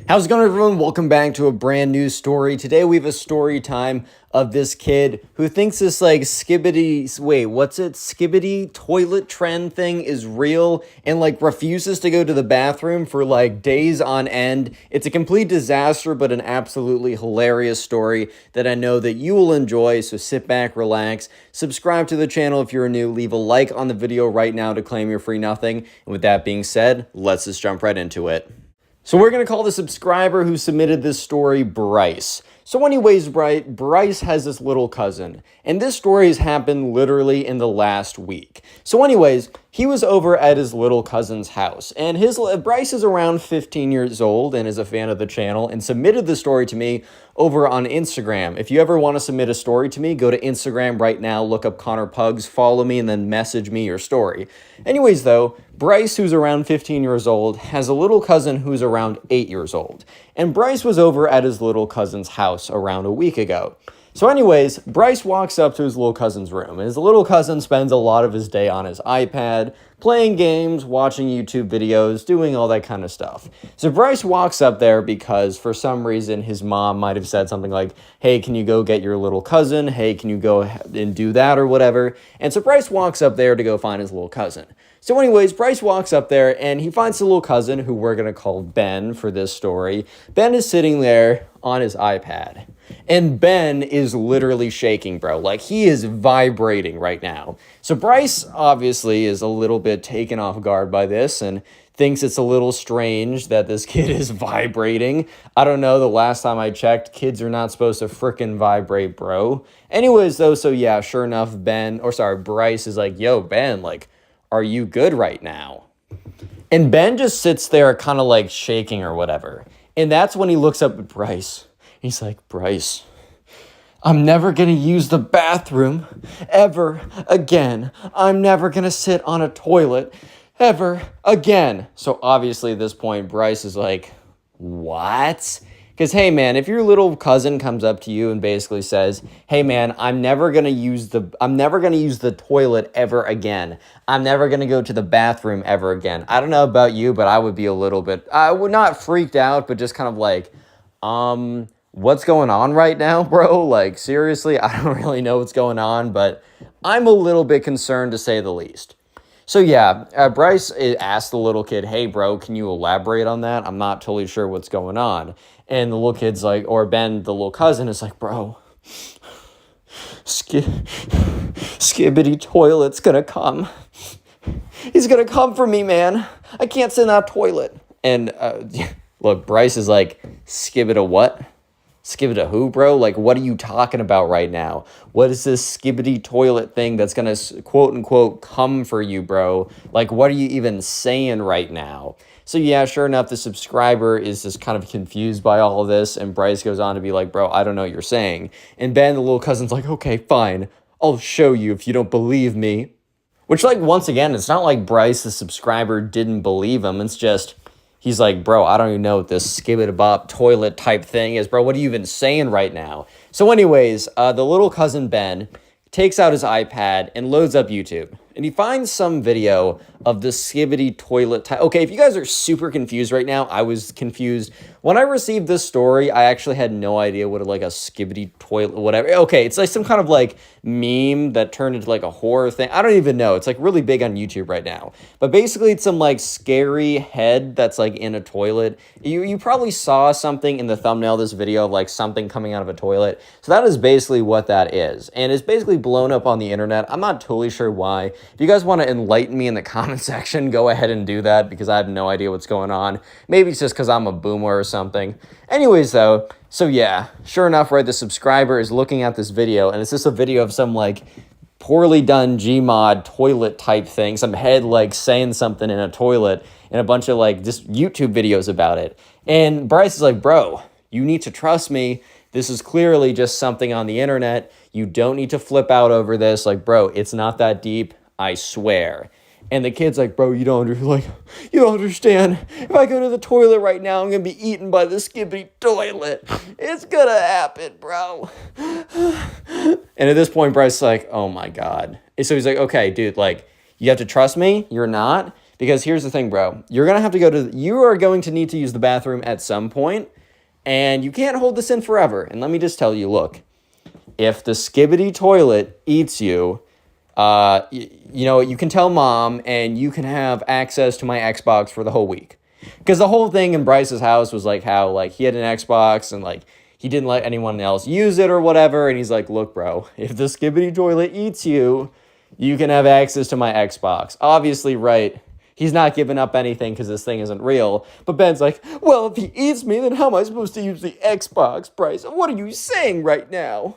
How's it going, everyone? Welcome back to a brand new story. Today we have a story time of this kid who thinks this like Skibidi toilet trend thing is real and like refuses to go to the bathroom for like days on end. It's a complete disaster, but an absolutely hilarious story that I know that you will enjoy. So sit back, relax, subscribe to the channel if you're new, leave a like on the video right now to claim your free nothing. And with that being said, let's just jump right into it. So we're going to call the subscriber who submitted this story Bryce. So anyways, Bryce has this little cousin, and this story has happened literally in the last week. So anyways, he was over at his little cousin's house, and Bryce is around 15 years old and is a fan of the channel and submitted the story to me over on Instagram. If you ever want to submit a story to me, go to Instagram right now, look up connorpugs, follow me, and then message me your story. Anyways, though, Bryce, who's around 15 years old, has a little cousin who's around 8 years old. And Bryce was over at his little cousin's house around a week ago. So anyways, Bryce walks up to his little cousin's room, and his little cousin spends a lot of his day on his iPad, playing games, watching YouTube videos, doing all that kind of stuff. So Bryce walks up there because for some reason his mom might have said something like, hey, can you go get your little cousin? Hey, can you go and do that or whatever? And so Bryce walks up there to go find his little cousin. So anyways, Bryce walks up there and he finds the little cousin, who we're going to call Ben for this story. Ben is sitting there on his iPad. And Ben is literally shaking, bro. Like, he is vibrating right now. So Bryce obviously is a little bit taken off guard by this and thinks it's a little strange that this kid is vibrating. I don't know, the last time I checked, kids are not supposed to frickin' vibrate, bro. Anyways, though, so yeah, sure enough, Bryce is like, yo, Ben, like, are you good right now? And Ben just sits there kind of like shaking or whatever. And that's when he looks up at Bryce. He's like, Bryce, I'm never going to use the bathroom ever again. I'm never going to sit on a toilet ever again. So obviously at this point, Bryce is like, what? Because, hey, man, if your little cousin comes up to you and basically says, hey, man, I'm never going to use the toilet ever again. I'm never going to go to the bathroom ever again. I don't know about you, but I would be a little bit, I would not freaked out, but just kind of like, what's going on right now, bro? Like, seriously, I don't really know what's going on, but I'm a little bit concerned to say the least. So yeah, Bryce asked the little kid, hey, bro, can you elaborate on that? I'm not totally sure what's going on. And the little kid's like, or Ben, the little cousin, is like, bro, Skibidi Toilet's gonna come. He's gonna come for me, man. I can't sit in that toilet. And look, Bryce is like, Skibidi what? Skibidi who, bro? Like, what are you talking about right now? What is this Skibidi Toilet thing that's gonna quote unquote come for you, bro? Like, what are you even saying right now? So yeah, sure enough, the subscriber is just kind of confused by all of this, and Bryce goes on to be like, bro, I don't know what you're saying. And Ben, the little cousin's like, okay, fine, I'll show you if you don't believe me. Which, like, once again, it's not like Bryce, the subscriber, didn't believe him. It's just, he's like, bro, I don't even know what this skibidi-bop toilet type thing is, bro. What are you even saying right now? So anyways, the little cousin Ben takes out his iPad and loads up YouTube. And he finds some video of the Skibidi Toilet. Okay, if you guys are super confused right now, I was confused. When I received this story, I actually had no idea what like a Skibidi Toilet, whatever. Okay, it's like some kind of like meme that turned into like a horror thing. I don't even know. It's like really big on YouTube right now. But basically, it's some like scary head that's like in a toilet. You probably saw something in the thumbnail of this video of like something coming out of a toilet. So that is basically what that is. And it's basically blown up on the internet. I'm not totally sure why. If you guys want to enlighten me in the comment section, go ahead and do that because I have no idea what's going on. Maybe it's just because I'm a boomer or something. Anyways, though, so yeah, sure enough, right, the subscriber is looking at this video, and it's just a video of some, like, poorly done Gmod toilet type thing, some head, like, saying something in a toilet, and a bunch of, like, just YouTube videos about it. And Bryce is like, bro, you need to trust me. This is clearly just something on the internet. You don't need to flip out over this. Like, bro, it's not that deep. I swear. And the kid's like, bro, you don't understand. If I go to the toilet right now, I'm going to be eaten by the Skibidi Toilet. It's going to happen, bro. And at this point, Bryce is like, oh my God. And so he's like, okay, dude, like, you have to trust me. You're not. Because here's the thing, bro. You are going to need to use the bathroom at some point, and you can't hold this in forever. And let me just tell you, look, if the Skibidi Toilet eats you, you know, you can tell mom and you can have access to my Xbox for the whole week. Because the whole thing in Bryce's house was like how like he had an Xbox and like he didn't let anyone else use it or whatever. And he's like, look, bro, if the Skibidi Toilet eats you, you can have access to my Xbox. Obviously, right. He's not giving up anything because this thing isn't real. But Ben's like, well, if he eats me, then how am I supposed to use the Xbox, Bryce? What are you saying right now?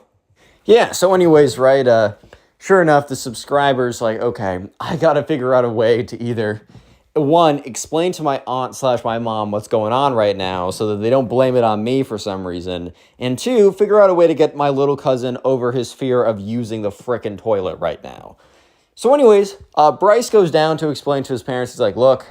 Yeah, so anyways, right, sure enough, the subscriber's like, okay, I got to figure out a way to either, one, explain to my aunt / my mom what's going on right now so that they don't blame it on me for some reason. And two, figure out a way to get my little cousin over his fear of using the frickin' toilet right now. So anyways, Bryce goes down to explain to his parents. He's like, look,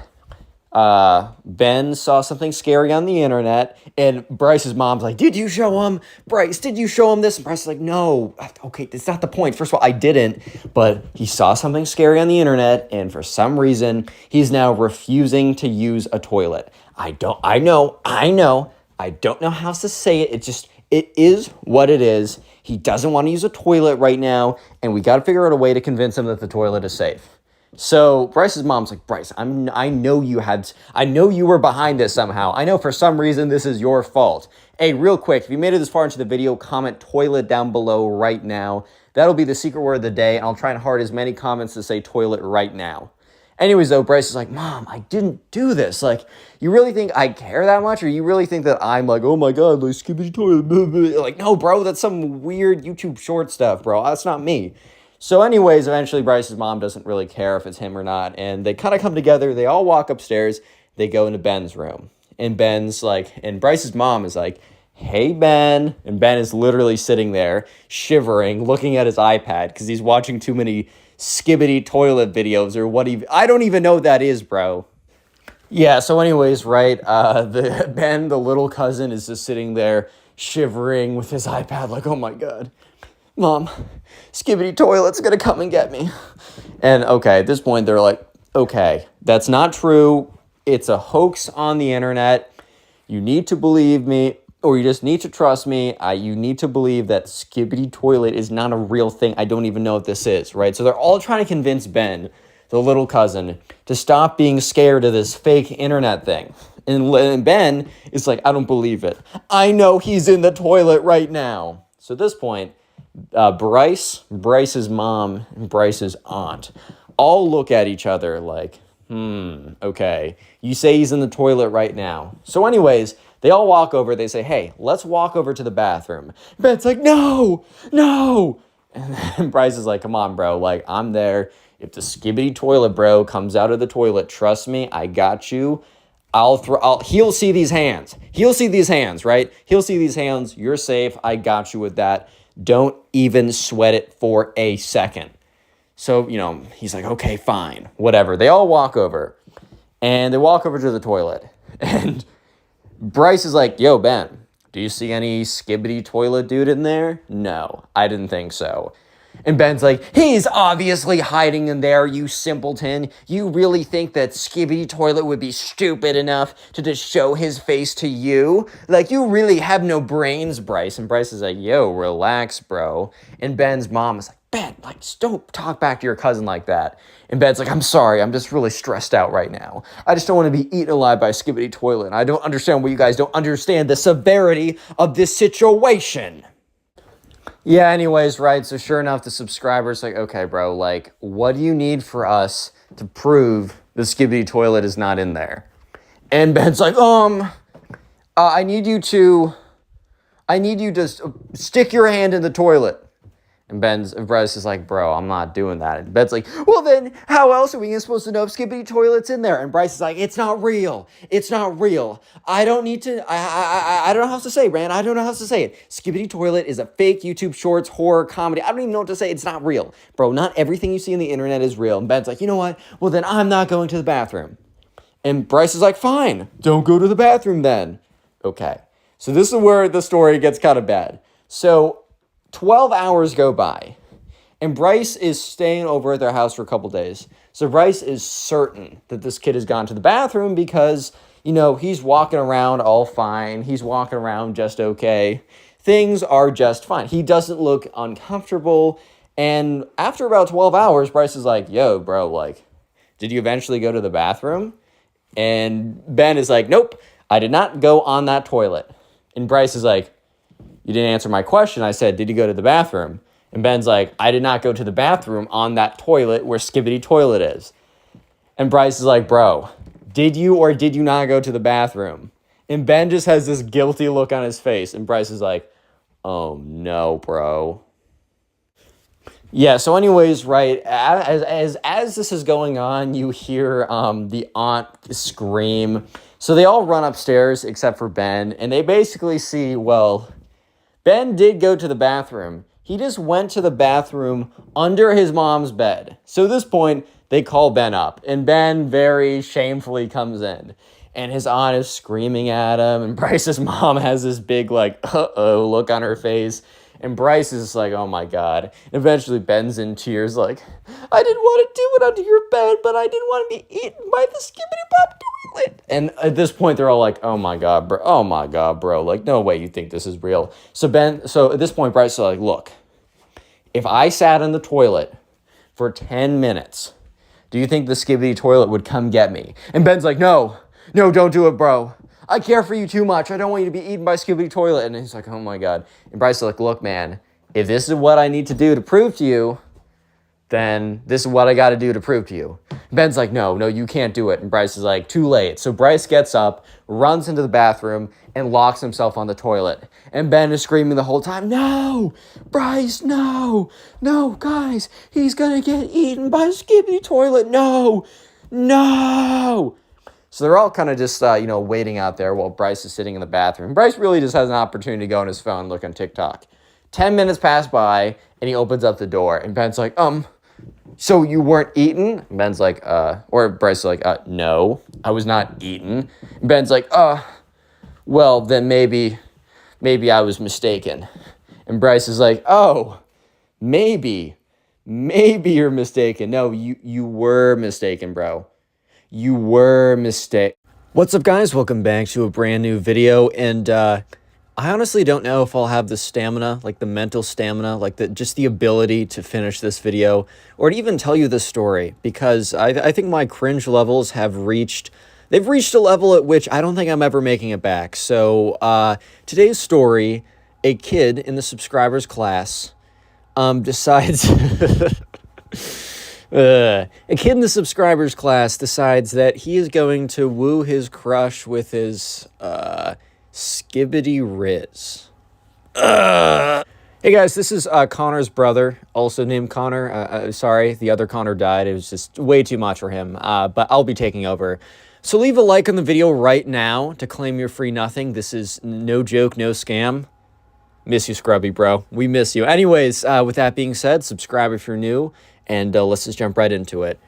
Ben saw something scary on the internet, and Bryce's mom's like, did you show him? Bryce, did you show him this? And Bryce is like, no, okay, that's not the point. First of all, I didn't, but he saw something scary on the internet, and for some reason, he's now refusing to use a toilet. I don't know how else to say it. It is what it is. He doesn't want to use a toilet right now, and we got to figure out a way to convince him that the toilet is safe. So Bryce's mom's like, Bryce, I know you were behind this somehow. I know for some reason this is your fault. Hey, real quick, if you made it this far into the video, comment toilet down below right now. That'll be the secret word of the day, and I'll try and heart as many comments to say toilet right now. Anyways, though, Bryce is like, Mom, I didn't do this. Like, you really think I care that much? Or you really think that I'm like, oh my God, like Skibidi Toilet, blah, blah. Like, no, bro, that's some weird YouTube short stuff, bro. That's not me. So anyways, eventually Bryce's mom doesn't really care if it's him or not. And they kind of come together. They all walk upstairs. They go into Ben's room. And Ben's like, and Bryce's mom is like, hey, Ben. And Ben is literally sitting there, shivering, looking at his iPad because he's watching too many Skibidi Toilet videos or what I don't even know what that is, bro. Yeah, so anyways, right, Ben, the little cousin, is just sitting there shivering with his iPad like, oh my God, Mom, Skibidi Toilet's gonna come and get me. And okay, at this point, they're like, okay, that's not true. It's a hoax on the internet. You need to believe me, or you just need to trust me. You need to believe that Skibidi Toilet is not a real thing. I don't even know what this is, right? So they're all trying to convince Ben, the little cousin, to stop being scared of this fake internet thing. And Ben is like, I don't believe it. I know he's in the toilet right now. So at this point, Bryce's mom, and Bryce's aunt all look at each other like, okay, you say he's in the toilet right now. So anyways, they all walk over. They say, hey, let's walk over to the bathroom. Ben's like, no. And then Bryce is like, come on, bro. Like, I'm there. If the Skibidi Toilet bro comes out of the toilet, trust me, I got you. He'll see these hands. He'll see these hands, right? He'll see these hands. You're safe. I got you with that. Don't even sweat it for a second. So, he's like, okay, fine, whatever. They all walk over, and they walk over to the toilet, and Bryce is like, yo, Ben, do you see any Skibidi Toilet dude in there? No, I didn't think so. And Ben's like, he's obviously hiding in there, you simpleton. You really think that Skibidi Toilet would be stupid enough to just show his face to you? Like, you really have no brains, Bryce. And Bryce is like, yo, relax, bro. And Ben's mom is like, Ben, like, don't talk back to your cousin like that. And Ben's like, I'm sorry, I'm just really stressed out right now. I just don't want to be eaten alive by Skibidi Toilet. And I don't understand why you guys don't understand the severity of this situation. Yeah, anyways, right, so sure enough, the subscriber's like, okay, bro, like, what do you need for us to prove the Skibidi Toilet is not in there? And Ben's like, I need you to stick your hand in the toilet. And Bryce is like, bro, I'm not doing that. And Ben's like, well then, how else are we supposed to know if Skibidi Toilet's in there? And Bryce is like, it's not real. It's not real. I don't need to, I don't know how to say, man. I don't know how to say it. Skibidi Toilet is a fake YouTube Shorts horror comedy. I don't even know what to say. It's not real. Bro, not everything you see on the internet is real. And Ben's like, you know what? Well then, I'm not going to the bathroom. And Bryce is like, fine, don't go to the bathroom then. Okay. So this is where the story gets kind of bad. So 12 hours go by, and Bryce is staying over at their house for a couple days. So Bryce is certain that this kid has gone to the bathroom because, he's walking around all fine. He's walking around just okay. Things are just fine. He doesn't look uncomfortable. And after about 12 hours, Bryce is like, yo, bro, like, did you eventually go to the bathroom? And Ben is like, nope, I did not go on that toilet. And Bryce is like, you didn't answer my question. I said, did you go to the bathroom? And Ben's like, I did not go to the bathroom on that toilet where Skibidi Toilet is. And Bryce is like, bro, did you or did you not go to the bathroom? And Ben just has this guilty look on his face. And Bryce is like, oh no, bro. Yeah, so anyways, right, as this is going on, you hear the aunt scream. So they all run upstairs except for Ben. And they basically see, well, Ben did go to the bathroom. He just went to the bathroom under his mom's bed. So at this point, they call Ben up. And Ben very shamefully comes in. And his aunt is screaming at him. And Bryce's mom has this big, like, uh-oh look on her face. And Bryce is like, oh my God. And eventually Ben's in tears like, I didn't want to do it under your bed, but I didn't want to be eaten by the Skibidi Pop toilet. And at this point, they're all like, oh my God, bro. Oh my God, bro. Like, no way you think this is real. So at this point, Bryce is like, look, if I sat in the toilet for 10 minutes, do you think the Skibidi Toilet would come get me? And Ben's like, no, don't do it, bro. I care for you too much. I don't want you to be eaten by Skibidi Toilet. And he's like, oh my God. And Bryce is like, look, man, if this is what I need to do to prove to you then this is what I got to do to prove to you. Ben's like, no, you can't do it. And Bryce is like, too late. So Bryce gets up, runs into the bathroom, and locks himself on the toilet. And Ben is screaming the whole time, no, Bryce, no, guys, he's going to get eaten by a Skibidi Toilet, no. So they're all kind of just, waiting out there while Bryce is sitting in the bathroom. Bryce really just has an opportunity to go on his phone and look on TikTok. 10 minutes pass by, and he opens up the door, and Ben's like, so you weren't eaten? And Ben's like, or Bryce is like, no, I was not eaten. And Ben's like, well, then maybe I was mistaken. And Bryce is like, oh, maybe you're mistaken. No, you were mistaken, bro. You were mistaken. What's up, guys? Welcome back to a brand new video, and I honestly don't know if I'll have the stamina, like the mental stamina, like just the ability to finish this video or to even tell you this story, because I think my cringe levels have reached a level at which I don't think I'm ever making it back. So today's story, a kid in the subscribers class decides a kid in the subscribers class decides that he is going to woo his crush with his Skibidi Riz. Hey guys, this is Connor's brother, also named Connor. Sorry, the other Connor died. It was just way too much for him, but I'll be taking over. So leave a like on the video right now to claim your free nothing. This is no joke, no scam. Miss you, Scrubby, bro. We miss you. Anyways, with that being said, subscribe if you're new, and let's just jump right into it.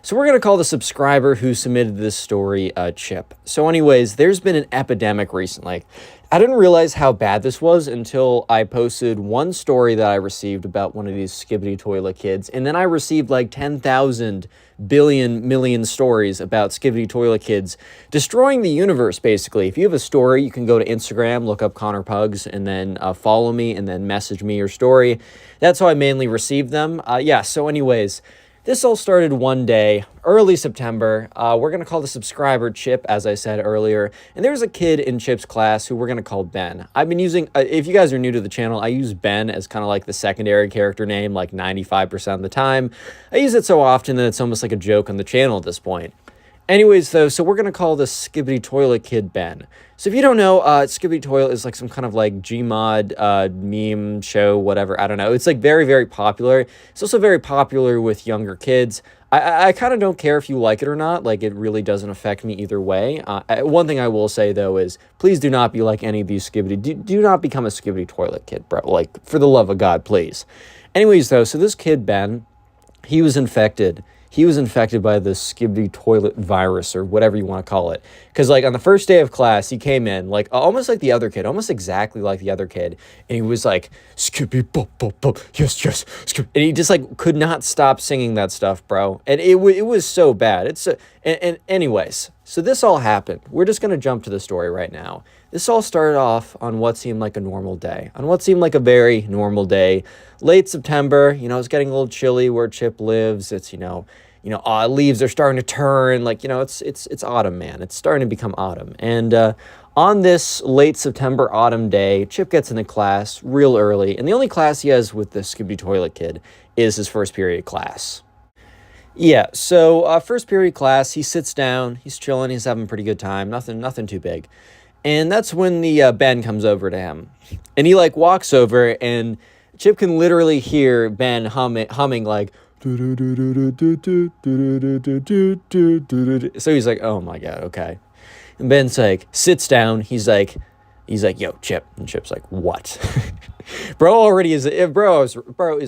So we're going to call the subscriber who submitted this story Chip. So anyways, there's been an epidemic recently. I didn't realize how bad this was until I posted one story that I received about one of these Skibidi Toilet kids, and then I received like 10,000 million stories about Skibidi Toilet kids destroying the universe, basically. If you have a story, you can go to Instagram, look up connorpugs, and then follow me, and then message me your story. That's how I mainly received them. So anyways, this all started one day, early September. We're going to call the subscriber Chip, as I said earlier. And there's a kid in Chip's class who we're going to call Ben. I've been using, if you guys are new to the channel, I use Ben as kind of like the secondary character name, like 95% of the time. I use it so often that it's almost like a joke on the channel at this point. Anyways, though, so we're going to call this Skibidi Toilet kid Ben. So if you don't know, Skibidi Toilet is like some kind of like Gmod meme show, whatever. I don't know. It's like very, very popular. It's also very popular with younger kids. I kind of don't care if you like it or not. Like, it really doesn't affect me either way. One thing I will say, though, is please do not be like any of these Skibidi. Do not become a Skibidi Toilet kid, bro. Like, for the love of God, please. Anyways, though, so this kid, Ben, he was infected. He was infected by the Skibidi Toilet virus, or whatever you want to call it. Because, like, on the first day of class, he came in, like, almost like the other kid, almost exactly like the other kid. And he was like, Skibidi, bop, bop, bop, yes, Skibidi. And he just, like, could not stop singing that stuff, bro. And it was so bad. And anyways, so this all happened. We're just going to jump to the story right now. This all started off on what seemed like a normal day. On what seemed like a very normal day. Late September, it's getting a little chilly where Chip lives. It's, leaves are starting to turn. Like, it's autumn, man. It's starting to become autumn. And on this late September autumn day, Chip gets into class real early. And the only class he has with the Skibidi Toilet kid is his first period class. Yeah, so first period class, he sits down. He's chilling. He's having a pretty good time. Nothing too big. And that's when the Ben comes over to him. And he, like, walks over, and Chip can literally hear Ben humming like, so he's like, oh my God, okay. And Ben's like, sits down. He's like, yo, Chip. And Chip's like, what? Bro is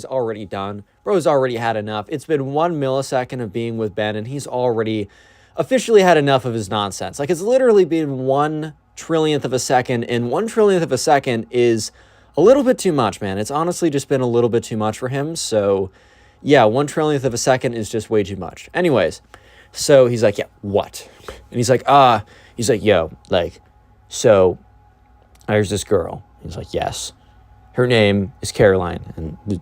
already done. Bro's already had enough. It's been 1 millisecond of being with Ben, and he's already officially had enough of his nonsense. Like, it's literally been 1 trillionth of a second, and 1 trillionth of a second is a little bit too much, man. It's honestly just been a little bit too much for him. So yeah, 1 trillionth of a second is just way too much. Anyways, so he's like, yeah, what? And he's like, yo, like, so there's this girl. He's like, yes, her name is Caroline. And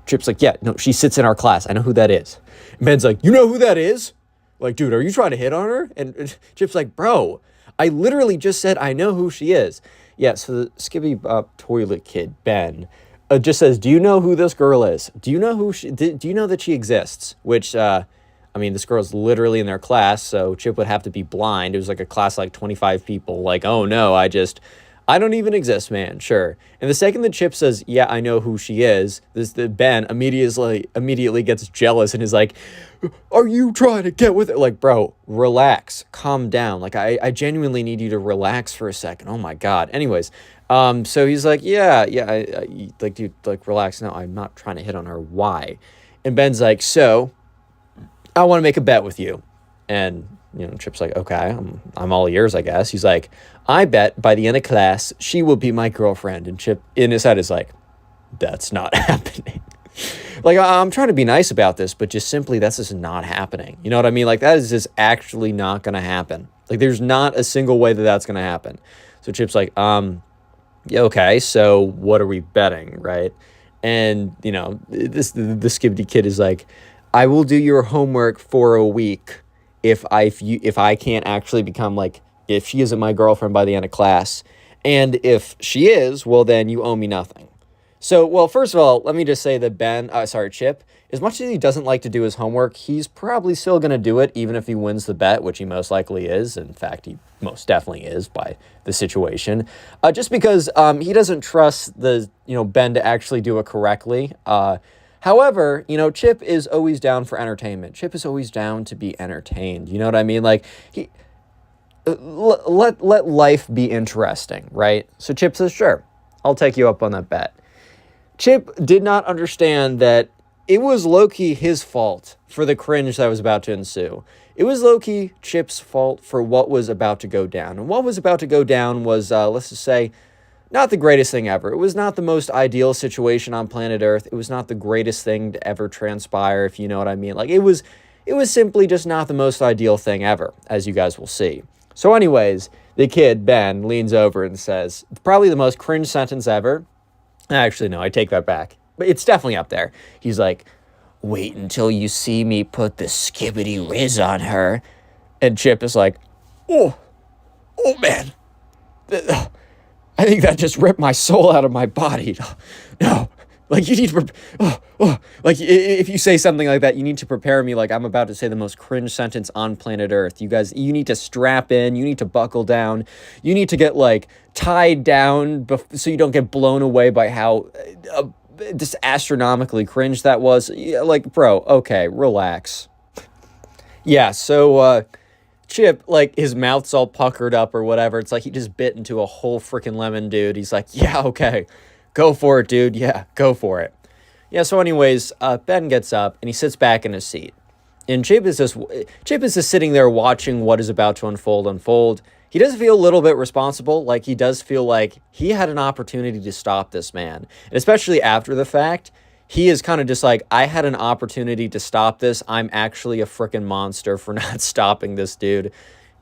Chip's like, yeah, no, she sits in our class. I know who that is. And Ben's like, you know who that is? Like, dude, are you trying to hit on her? And Chip's like, bro, I literally just said I know who she is. Yeah, so the Skibidi Toilet kid, Ben, just says, do you know who this girl is? Do you know do you know that she exists? Which, I mean, this girl's literally in their class, so Chip would have to be blind. It was like a class like 25 people. Like, oh no, I don't even exist, man. Sure. And the second that Chip says, yeah, I know who she is, Ben immediately gets jealous and is like, are you trying to get with it? Like, bro, relax, calm down. Like, I genuinely need you to relax for a second. Oh my God. Anyways, so he's like, like, dude, like, relax. No, I'm not trying to hit on her. Why? And Ben's like, so I want to make a bet with you. And, Chip's like, okay, I'm all ears, I guess. He's like, I bet by the end of class, she will be my girlfriend. And Chip in his head is like, that's not happening. Like, I'm trying to be nice about this, but just simply, that's just not happening. You know what I mean? Like, that is just actually not going to happen. Like, there's not a single way that that's going to happen. So Chip's like, yeah, okay, so what are we betting, right? And, the Skibidi kid is like, I will do your homework for a week if I can't actually become, like, if she isn't my girlfriend by the end of class. And if she is, well, then you owe me nothing. So, well, first of all, let me just say that Chip, as much as he doesn't like to do his homework, he's probably still going to do it, even if he wins the bet, which he most likely is. In fact, he most definitely is by the situation. Just because he doesn't trust Ben to actually do it correctly. However, Chip is always down for entertainment. Chip is always down to be entertained. You know what I mean? Like, let life be interesting, right? So Chip says, sure, I'll take you up on that bet. Chip did not understand that it was low-key his fault for the cringe that was about to ensue. It was low-key Chip's fault for what was about to go down. And what was about to go down was, let's just say, not the greatest thing ever. It was not the most ideal situation on planet Earth. It was not the greatest thing to ever transpire, if you know what I mean. Like, it was simply just not the most ideal thing ever, as you guys will see. So anyways, the kid, Ben, leans over and says, probably the most cringe sentence ever. Actually, no, I take that back. But it's definitely up there. He's like, wait until you see me put the Skibidi Riz on her. And Chip is like, oh man. I think that just ripped my soul out of my body. No, like, you need to, like, if you say something like that, you need to prepare me like I'm about to say the most cringe sentence on planet Earth. You guys, you need to strap in, you need to buckle down, you need to get, like, tied down so you don't get blown away by how just astronomically cringe that was. Like, bro, okay, relax. Yeah, so, Chip, like, his mouth's all puckered up or whatever. It's like he just bit into a whole freaking lemon, dude. He's like, yeah, okay, go for it, dude. Yeah, go for it. Yeah, so anyways, Ben gets up and he sits back in his seat. And Chip is just sitting there watching what is about to unfold. He does feel a little bit responsible. Like, he does feel like he had an opportunity to stop this man. And especially after the fact, he is kind of just like, I had an opportunity to stop this. I'm actually a freaking monster for not stopping this dude.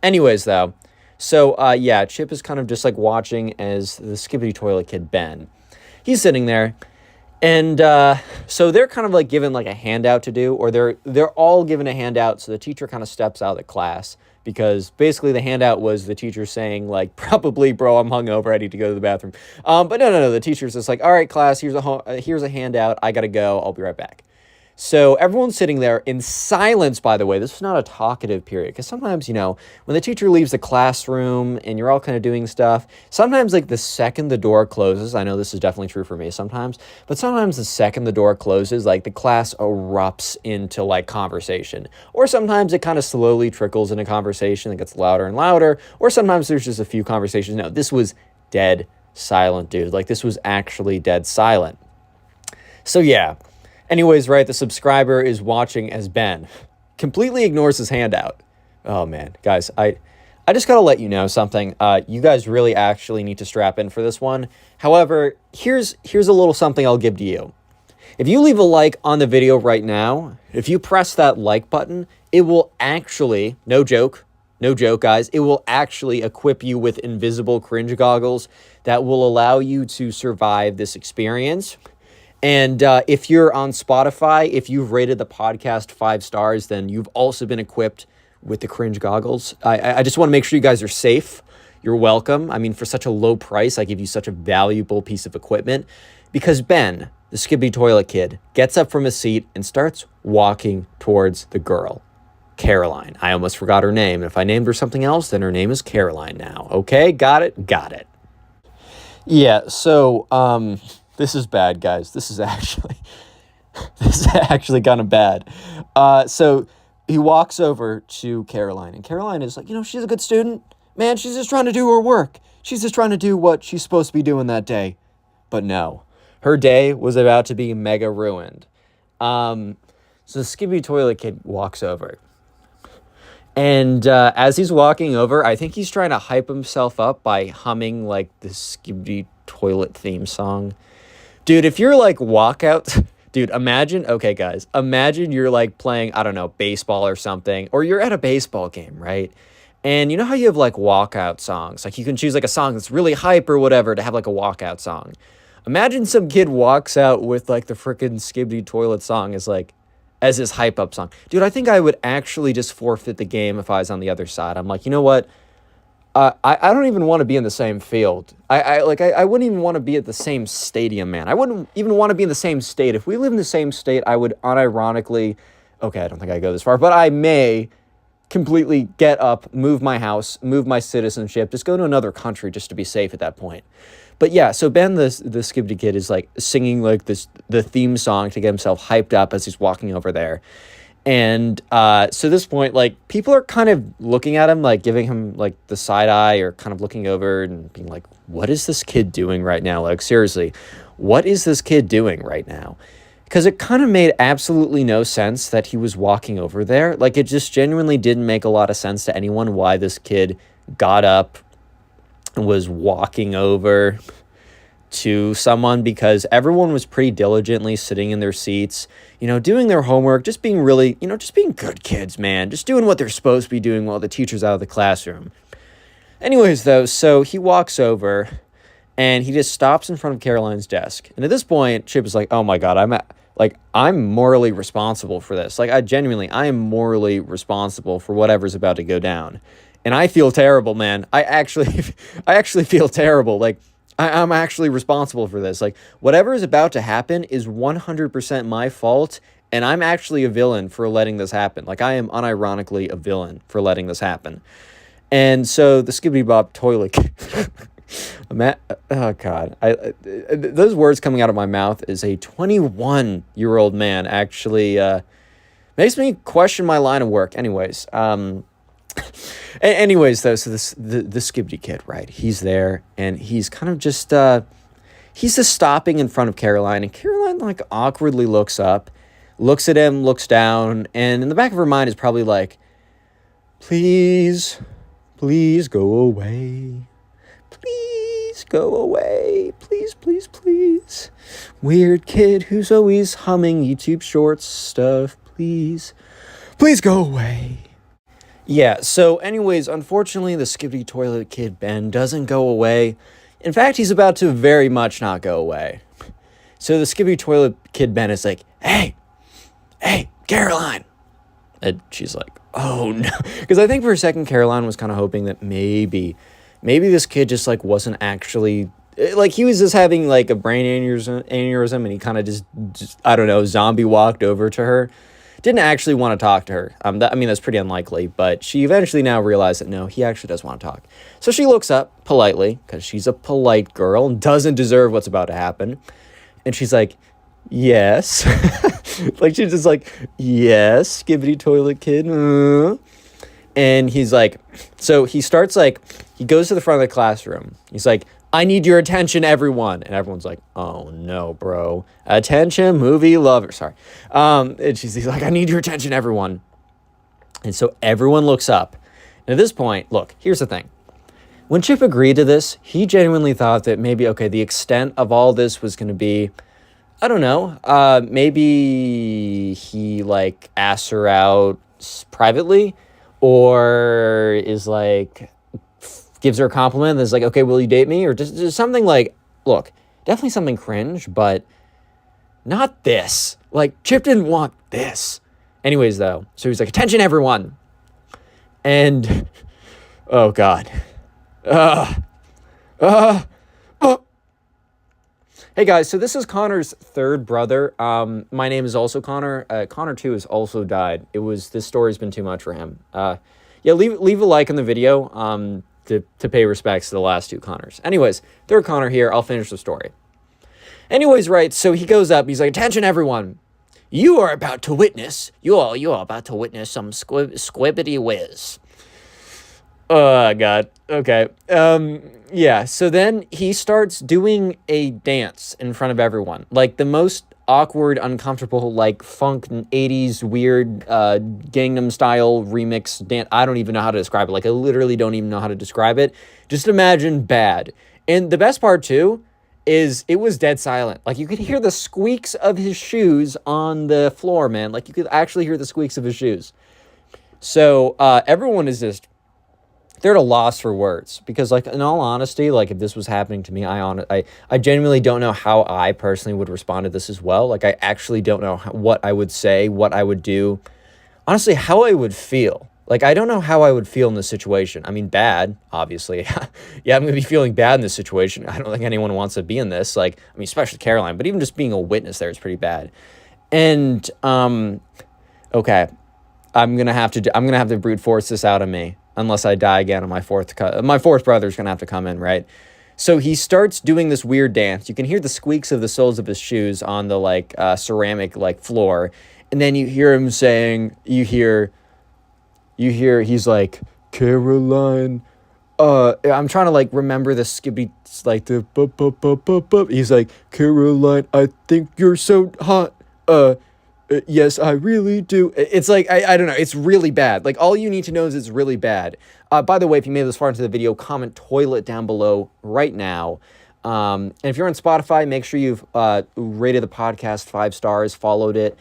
Anyways, though, so, Chip is kind of just, like, watching as the Skibidi Toilet Kid, Ben. He's sitting there, and so they're kind of, like, given, like, a handout to do, or they're all given a handout, so the teacher kind of steps out of the class, because basically the handout was the teacher saying, like, probably, bro, I'm hungover, I need to go to the bathroom. But no, the teacher's just like, all right, class, here's a handout, I gotta go, I'll be right back. So everyone's sitting there in silence, by the way. This was not a talkative period, because sometimes, when the teacher leaves the classroom and you're all kind of doing stuff, sometimes, like, the second the door closes, I know this is definitely true for me sometimes, but sometimes the second the door closes, like, the class erupts into, like, conversation. Or sometimes it kind of slowly trickles into conversation, it gets louder and louder, or sometimes there's just a few conversations. No, this was dead silent, dude. Like, this was actually dead silent. So, yeah. Anyways, right, the subscriber is watching as Ben completely ignores his handout. Oh, man. Guys, I just got to let you know something. You guys really actually need to strap in for this one. However, here's a little something I'll give to you. If you leave a like on the video right now, if you press that like button, it will actually, no joke, guys, it will actually equip you with invisible cringe goggles that will allow you to survive this experience. And if you're on Spotify, if you've rated the podcast 5 stars, then you've also been equipped with the cringe goggles. I just want to make sure you guys are safe. You're welcome. I mean, for such a low price, I give you such a valuable piece of equipment. Because Ben, the Skibidi Toilet Kid, gets up from his seat and starts walking towards the girl, Caroline. I almost forgot her name. If I named her something else, then her name is Caroline now. Okay, got it? Got it. Yeah, so, this is bad, guys. This is actually kind of bad. So he walks over to Caroline, and Caroline is like, she's a good student. Man, she's just trying to do her work. She's just trying to do what she's supposed to be doing that day. But no, her day was about to be mega ruined. So the Skibidi Toilet Kid walks over. And as he's walking over, I think he's trying to hype himself up by humming, like, the Skibidi Toilet theme song. Dude, if you're, like, walkout... Dude, imagine you're, like, playing, I don't know, baseball or something. Or you're at a baseball game, right? And you know how you have, like, walkout songs? Like, you can choose, like, a song that's really hype or whatever to have, like, a walkout song. Imagine some kid walks out with, like, the frickin' Skibidi Toilet song as his hype up song. Dude, I think I would actually just forfeit the game if I was on the other side. I'm like, you know what? I don't even want to be in the same field. I wouldn't even want to be at the same stadium, man. I wouldn't even want to be in the same state. If we live in the same state, I would unironically, okay, I don't think I go this far, but I may completely get up, move my house, move my citizenship, just go to another country just to be safe at that point. But yeah, so Ben, the Skibidi Kid, is like singing like the theme song to get himself hyped up as he's walking over there. And so at this point, like, people are kind of looking at him, like giving him like the side eye or kind of looking over and being like, what is this kid doing right now? Like, seriously, what is this kid doing right now? Because it kind of made absolutely no sense that he was walking over there. Like, it just genuinely didn't make a lot of sense to anyone why this kid got up and was walking over to someone, because everyone was pretty diligently sitting in their seats, doing their homework, just being really, just being good kids, man. Just doing what they're supposed to be doing while the teacher's out of the classroom. Anyways, though, so he walks over and he just stops in front of Caroline's desk. And at this point, Chip is like, oh my God, I'm morally responsible for this. Like, I am morally responsible for whatever's about to go down. And I feel terrible, man. I actually feel terrible. Like, I'm actually responsible for this. Like, whatever is about to happen is 100% my fault, and I'm actually a villain for letting this happen. Like, I am unironically a villain for letting this happen. And so the Skibidi Bob Toilet... oh, God. Those words coming out of my mouth as a 21-year-old man actually makes me question my line of work. Anyways, though, so the Skibidi Kid, right? He's there, and he's kind of just he's just stopping in front of Caroline, and Caroline like awkwardly looks up, looks at him, looks down, and in the back of her mind is probably like, please go away. Please go away. Please. Weird kid who's always humming YouTube Shorts stuff. Please go away. Yeah, so anyways, unfortunately, the Skibidi Toilet Kid, Ben, doesn't go away. In fact, he's about to very much not go away. So the Skibidi Toilet Kid, Ben, is like, hey, Caroline. And she's like, oh, no. Because I think for a second, Caroline was kind of hoping that maybe this kid just, like, wasn't actually... Like, he was just having, like, a brain aneurysm, and he kind of just, I don't know, zombie walked over to her. Didn't actually want to talk to her. That's pretty unlikely, but she eventually now realized that, no, he actually does want to talk. So she looks up politely, because she's a polite girl and doesn't deserve what's about to happen. And she's like, yes. Like, she's just like, yes, Skibidi Toilet Kid. And he's like, so he starts like, he goes to the front of the classroom. He's like, I need your attention, everyone. And everyone's like, oh, no, bro. Attention, movie lover. Sorry. And he's like, I need your attention, everyone. And so everyone looks up. And at this point, look, here's the thing. When Chip agreed to this, he genuinely thought that maybe, okay, the extent of all this was going to be, I don't know, maybe he, like, asks her out privately, or is, like... gives her a compliment that's like, okay, will you date me? Or just something like, look, definitely something cringe, but not this. Like, Chip didn't want this. Anyways, though, so he's like, attention, everyone. And, oh, God. Hey guys, so this is Connor's third brother. My name is also Connor. Connor too has also died. This story's been too much for him. Leave a like on the video to pay respects to the last two Connors. Anyways, third Connor here. I'll finish the story. Anyways, right, so he goes up. He's like, attention, everyone. You are about to witness. You are about to witness some squibbity whiz. Oh, God. Okay. Yeah, so then he starts doing a dance in front of everyone. Like, the most awkward, uncomfortable, like, funk 80s weird Gangnam Style remix dance. I don't even know how to describe it. Like, I literally don't even know how to describe it. Just imagine bad. And the best part, too, is it was dead silent. Like, you could hear the squeaks of his shoes on the floor, man. Like, you could actually hear the squeaks of his shoes. So, everyone is just... they're at a loss for words because, like, in all honesty, like, if this was happening to me, I genuinely don't know how I personally would respond to this as well. Like, I actually don't know what I would say, what I would do. Honestly, how I would feel. Like, I don't know how I would feel in this situation. I mean, bad, obviously. Yeah, I'm going to be feeling bad in this situation. I don't think anyone wants to be in this. Like, I mean, especially Caroline, but even just being a witness there is pretty bad. And, okay, I'm going to have to brute force this out of me. Unless I die again on my fourth brother's going to have to come in, right? So he starts doing this weird dance. You can hear the squeaks of the soles of his shoes on the, like, ceramic, like, floor. And then you hear him saying, he's like, Caroline, I'm trying to, like, remember the Skibidi, like, the bup. He's like, Caroline, I think you're so hot, yes, I really do. It's like, I don't know. It's really bad. Like, all you need to know is it's really bad. By the way, if you made it this far into the video, comment toilet down below right now. And if you're on Spotify, make sure you've rated the podcast 5 stars, followed it,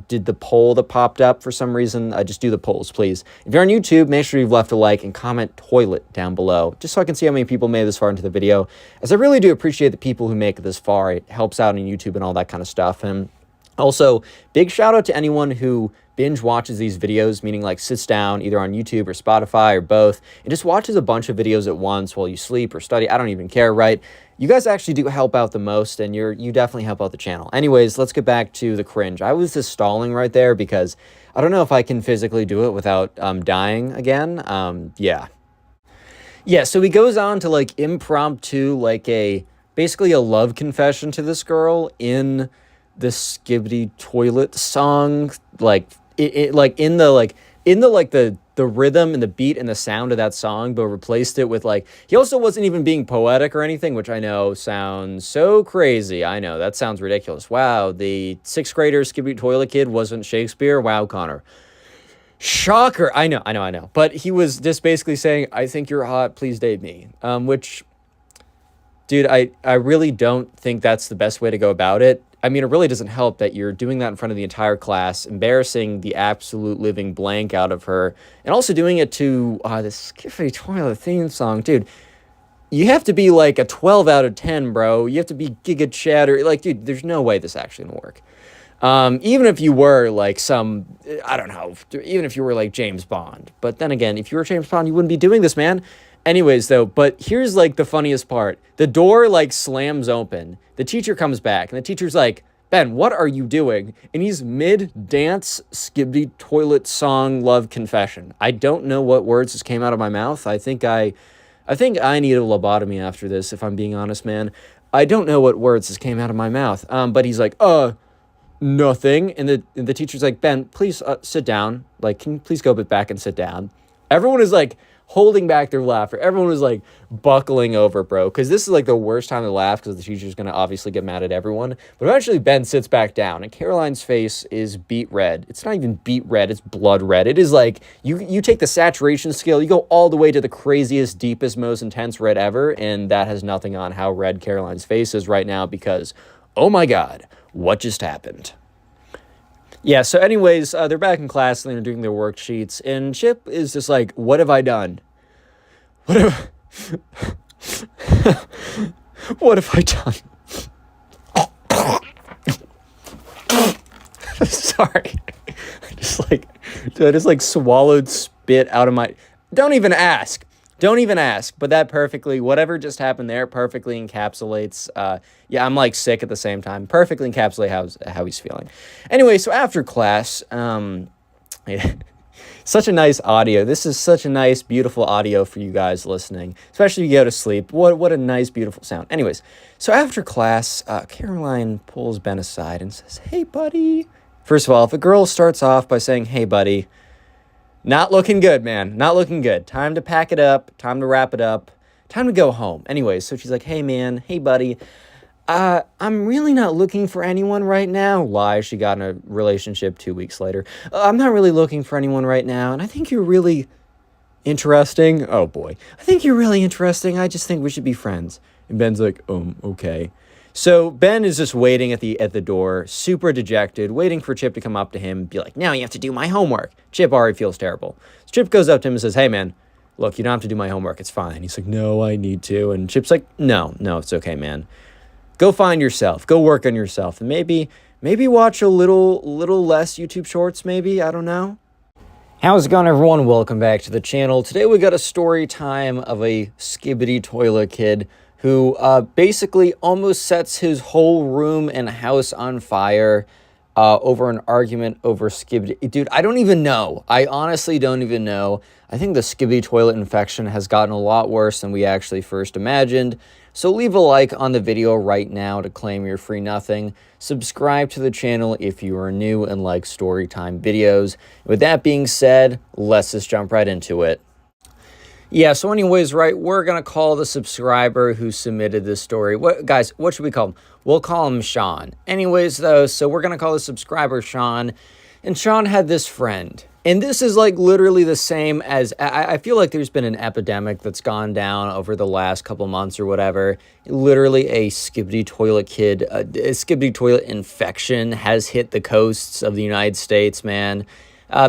did the poll that popped up for some reason. Just do the polls, please. If you're on YouTube, make sure you've left a like and comment toilet down below, just so I can see how many people made it this far into the video, as I really do appreciate the people who make it this far. It helps out on YouTube and all that kind of stuff. And also, big shout out to anyone who binge watches these videos, meaning, like, sits down either on YouTube or Spotify or both, and just watches a bunch of videos at once while you sleep or study. I don't even care, right? You guys actually do help out the most, and you definitely help out the channel. Anyways, let's get back to the cringe. I was just stalling right there because I don't know if I can physically do it without dying again. Yeah, so he goes on to, like, impromptu, like, basically a love confession to this girl in the Skibidi Toilet song, like in the rhythm and the beat and the sound of that song, but replaced it with, like, he also wasn't even being poetic or anything, which I know sounds so crazy. I know that sounds ridiculous. Wow, the 6th grader Skibidi Toilet kid wasn't Shakespeare. Wow, Connor. Shocker. I know. But he was just basically saying, I think you're hot, please date me. Which, dude, I really don't think that's the best way to go about it. I mean, it really doesn't help that you're doing that in front of the entire class, embarrassing the absolute living blank out of her, and also doing it to the Skibidi Toilet theme song. Dude, you have to be like a 12 out of 10, bro. You have to be giga chatter. Like, dude, there's no way this actually gonna work. Even if you were like I don't know, even if you were like James Bond. But then again, if you were James Bond, you wouldn't be doing this, man. Anyways, though, but here's, like, the funniest part. The door, like, slams open. The teacher comes back, and the teacher's like, Ben, what are you doing? And he's mid-dance Skibidi Toilet song love confession. I don't know what words just came out of my mouth. I think I need a lobotomy after this, if I'm being honest, man. I don't know what words just came out of my mouth. But he's like, nothing. And the teacher's like, Ben, please sit down. Like, can you please go back and sit down? Everyone is, like, holding back their laughter. Everyone was, like, buckling over, bro. Because this is, like, the worst time to laugh because the teacher's going to obviously get mad at everyone. But eventually Ben sits back down, and Caroline's face is beet red. It's not even beet red. It's blood red. It is, like, you take the saturation scale, you go all the way to the craziest, deepest, most intense red ever, and that has nothing on how red Caroline's face is right now because, oh my God, what just happened? Yeah, so anyways, they're back in class and they're doing their worksheets, and Chip is just like, what have I done? What have I done? Sorry. I just swallowed spit out of my... Don't even ask. Don't even ask, but that perfectly, whatever just happened there perfectly encapsulates, yeah, I'm like sick at the same time, perfectly encapsulate how he's feeling. Anyway, so after class, yeah, such a nice audio. This is such a nice, beautiful audio for you guys listening, especially if you go to sleep. What a nice, beautiful sound. Anyways, so after class, Caroline pulls Ben aside and says, "Hey, buddy." First of all, if a girl starts off by saying, "Hey, buddy," not looking good, man. Not looking good. Time to pack it up. Time to wrap it up. Time to go home. Anyways, so she's like, "Hey, man. Hey, buddy. I'm really not looking for anyone right now." Lie, she got in a relationship 2 weeks later. "I'm not really looking for anyone right now, and I think you're really interesting." Oh, boy. "I think you're really interesting. I just think we should be friends." And Ben's like, okay. So Ben is just waiting at the door, super dejected, waiting for Chip to come up to him and be like, "Now you have to do my homework." Chip already feels terrible. So Chip goes up to him and says, "Hey, man, look, you don't have to do my homework. It's fine." He's like, "No, I need to." And Chip's like, No, it's okay, man. Go find yourself. Go work on yourself. And maybe watch a little less YouTube shorts, maybe. I don't know. How's it going, everyone? Welcome back to the channel. Today we got a story time of a Skibidi Toilet kid who basically almost sets his whole room and house on fire over an argument over Skibidi. Dude, I don't even know. I honestly don't even know. I think the Skibidi toilet infection has gotten a lot worse than we actually first imagined. So leave a like on the video right now to claim your free nothing. Subscribe to the channel if you are new and like Storytime videos. With that being said, let's just jump right into it. Yeah, so anyways, right, we're going to call the subscriber who submitted this story. Guys, what should we call him? We'll call him Sean. Anyways, though, so we're going to call the subscriber Sean. And Sean had this friend. And this is like literally the same as, I feel like there's been an epidemic that's gone down over the last couple months or whatever. Literally a Skibidi toilet kid, a Skibidi toilet infection has hit the coasts of the United States, man.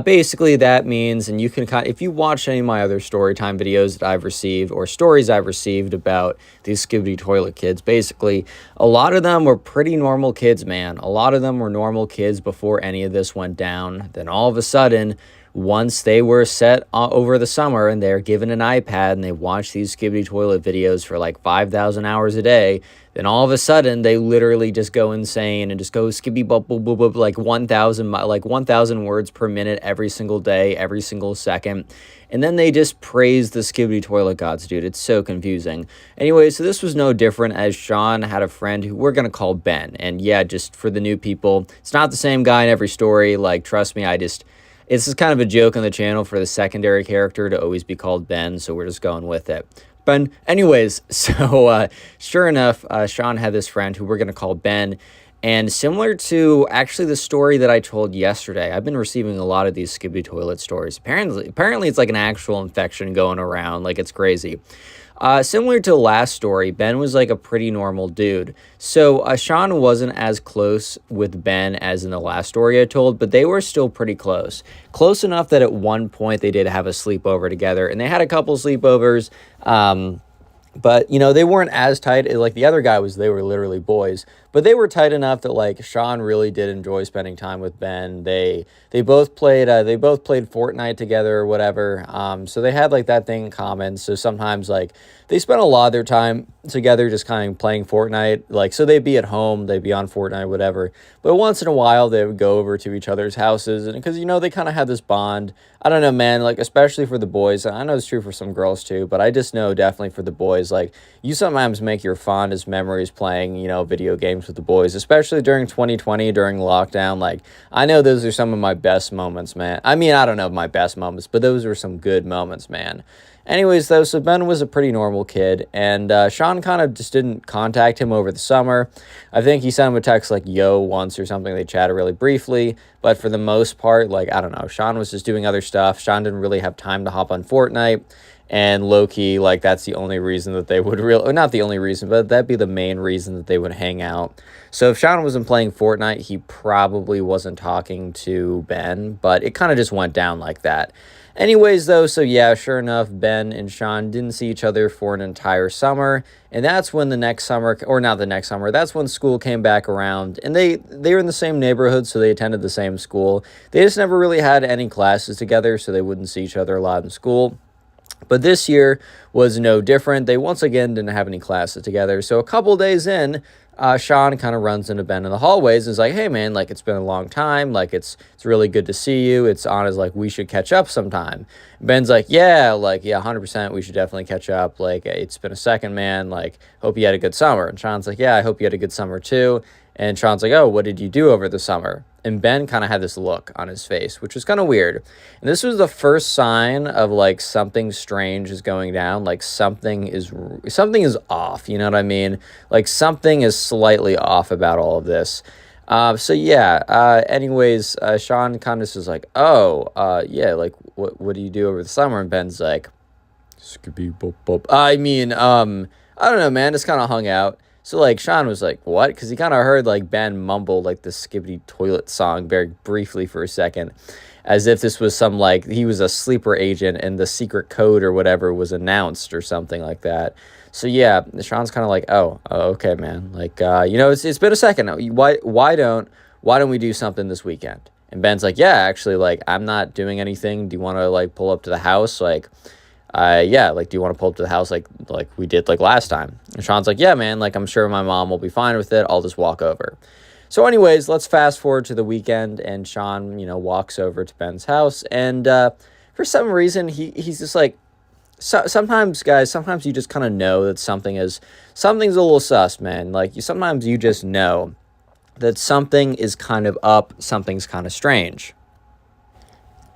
Basically, that means, and you can if you watch any of my other Storytime videos that I've received or stories I've received about these Skibidi toilet kids, basically, a lot of them were pretty normal kids, man. A lot of them were normal kids before any of this went down. Then all of a sudden, once they were set over the summer and they're given an iPad and they watch these Skibidi toilet videos for like 5,000 hours a day, then all of a sudden they literally just go insane and just go skibby bub bub bub bub like 1,000 words per minute every single day, every single second. And then they just praise the Skibidi toilet gods, dude. It's so confusing. Anyway, so this was no different as Sean had a friend who we're going to call Ben. And yeah, just for the new people, it's not the same guy in every story. Like, trust me, it's just kind of a joke on the channel for the secondary character to always be called Ben, so we're just going with it. But anyways, so sure enough, Sean had this friend who we're going to call Ben. And similar to actually the story that I told yesterday, I've been receiving a lot of these Skibidi toilet stories. Apparently it's like an actual infection going around, like it's crazy. Similar to the last story, Ben was like a pretty normal dude. So Sean wasn't as close with Ben as in the last story I told, but they were still pretty close. Close enough that at one point they did have a sleepover together, and they had a couple sleepovers. But, you know, they weren't as tight. Like, the other guy they were literally boys. But they were tight enough that, like, Sean really did enjoy spending time with Ben. They both played Fortnite together or whatever. So they had, like, that thing in common. So sometimes, like, they spent a lot of their time together just kind of playing Fortnite. Like, so they'd be at home, they'd be on Fortnite, whatever. But once in a while, they would go over to each other's houses. And because, you know, they kind of had this bond. I don't know, man, like, especially for the boys. I know it's true for some girls, too. But I just know definitely for the boys, like, you sometimes make your fondest memories playing, you know, video games with the boys, especially during 2020, during lockdown. Like, I know those are some of my best moments, man. I mean, I don't know my best moments, but those were some good moments, man. Anyways, though, so Ben was a pretty normal kid, and Sean kind of just didn't contact him over the summer. I think he sent him a text like, yo, once or something. They chatted really briefly, but for the most part, like, I don't know, Sean was just doing other stuff. Sean didn't really have time to hop on Fortnite, and low-key, like, that's the only reason that they would or not the only reason, but that'd be the main reason that they would hang out. So if Sean wasn't playing Fortnite, he probably wasn't talking to Ben, but it kind of just went down like that. Anyways, though, so yeah, sure enough, Ben and Sean didn't see each other for an entire summer, and that's when the next summer, or not the next summer, that's when school came back around, and they were in the same neighborhood, so they attended the same school. They just never really had any classes together, so they wouldn't see each other a lot in school. But this year was no different. They once again didn't have any classes together. So a couple days in, Sean kind of runs into Ben in the hallways and is like, hey, man, like, it's been a long time. Like, it's really good to see you. It's on as, like, we should catch up sometime. Ben's like, yeah, 100%. We should definitely catch up. Like, it's been a second, man. Like, hope you had a good summer. And Sean's like, yeah, I hope you had a good summer, too. And Sean's like, oh, what did you do over the summer? And Ben kind of had this look on his face, which was kind of weird. And this was the first sign of, like, something strange is going down. Like, something is off, you know what I mean? Like, something is slightly off about all of this. Anyways, Sean kind of is like, yeah, like, what do you do over the summer? And Ben's like, Skibidi Toilet. I don't know, man, just kind of hung out. So, like, Sean was like, what? Because he kind of heard, like, Ben mumble, like, the Skibidi Toilet song very briefly for a second, as if this was some, like, he was a sleeper agent and the secret code or whatever was announced or something like that. So, yeah, Sean's kind of like, okay, man. Like, it's been a second. Why don't we do something this weekend? And Ben's like, yeah, actually, like, I'm not doing anything. Do you want to, like, pull up to the house? Like, do you want to pull up to the house like we did like last time? And Sean's like, yeah, man, like, I'm sure my mom will be fine with it. I'll just walk over. So anyways, let's fast forward to the weekend, and Sean, walks over to Ben's house, and for some reason, he's just like, sometimes, guys, sometimes you just kind of know that something's a little sus, man. Like, sometimes you just know that something is kind of up, something's kind of strange.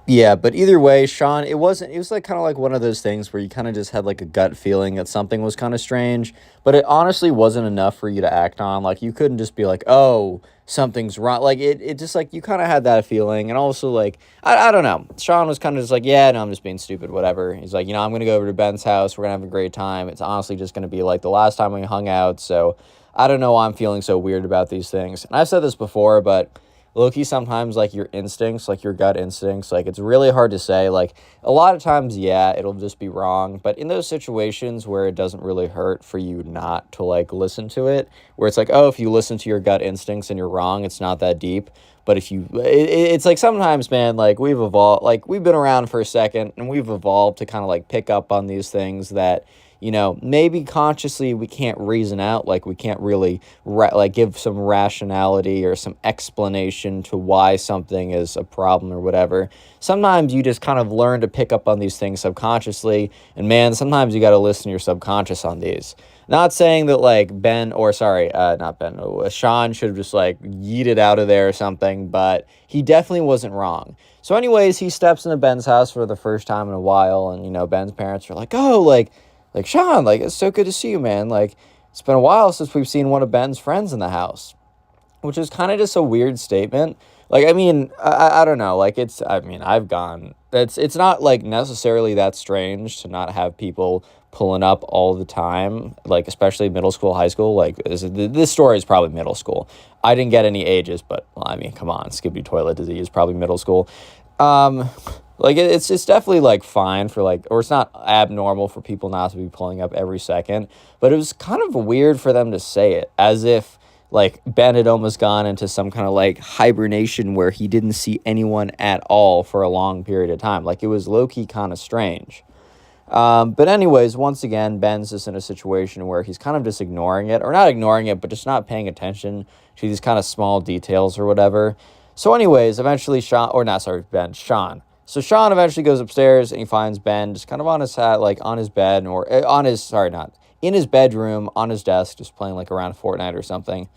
Yeah, but either way, Sean, it was like kind of like one of those things where you kind of just had like a gut feeling that something was kind of strange, but it honestly wasn't enough for you to act on. Like, you couldn't just be like, oh, something's wrong. Like, it just, like, you kind of had that feeling. And also, like, I don't know. Sean was kind of just like, yeah, no, I'm just being stupid, whatever. He's like, I'm going to go over to Ben's house. We're going to have a great time. It's honestly just going to be like the last time we hung out. So I don't know why I'm feeling so weird about these things. And I've said this before, but low-key, sometimes, like, your instincts, like, your gut instincts, like, it's really hard to say. Like, a lot of times, yeah, it'll just be wrong. But in those situations where it doesn't really hurt for you not to, like, listen to it, where it's like, oh, if you listen to your gut instincts and you're wrong, it's not that deep. But if you, it's like sometimes, man, like, we've evolved, like, we've been around for a second, and we've evolved to kind of, like, pick up on these things that, maybe consciously we can't reason out, like, we can't really, give some rationality or some explanation to why something is a problem or whatever. Sometimes you just kind of learn to pick up on these things subconsciously, and man, sometimes you got to listen to your subconscious on these. Not saying that, like, Sean should have just, like, yeeted out of there or something, but he definitely wasn't wrong. So anyways, he steps into Ben's house for the first time in a while, and, Ben's parents are like, oh, like, Sean, like, it's so good to see you, man. Like, it's been a while since we've seen one of Ben's friends in the house, which is kind of just a weird statement. Like, I mean, I don't know. Like, it's not, like, necessarily that strange to not have people pulling up all the time, like, especially middle school, high school. Like, this story is probably middle school. I didn't get any ages, but, well, I mean, come on, Skibidi Toilet Disease is probably middle school. Like, it's definitely, like, fine for, like, or it's not abnormal for people not to be pulling up every second, but it was kind of weird for them to say it, as if, like, Ben had almost gone into some kind of, like, hibernation where he didn't see anyone at all for a long period of time. Like, it was low-key kind of strange. But anyways, once again, Ben's just in a situation where he's kind of just ignoring it, or not ignoring it, but just not paying attention to these kind of small details or whatever. So anyways, eventually Sean. So Sean eventually goes upstairs and he finds Ben just kind of on his on his bed, or in his bedroom, on his desk, just playing like around Fortnite or something.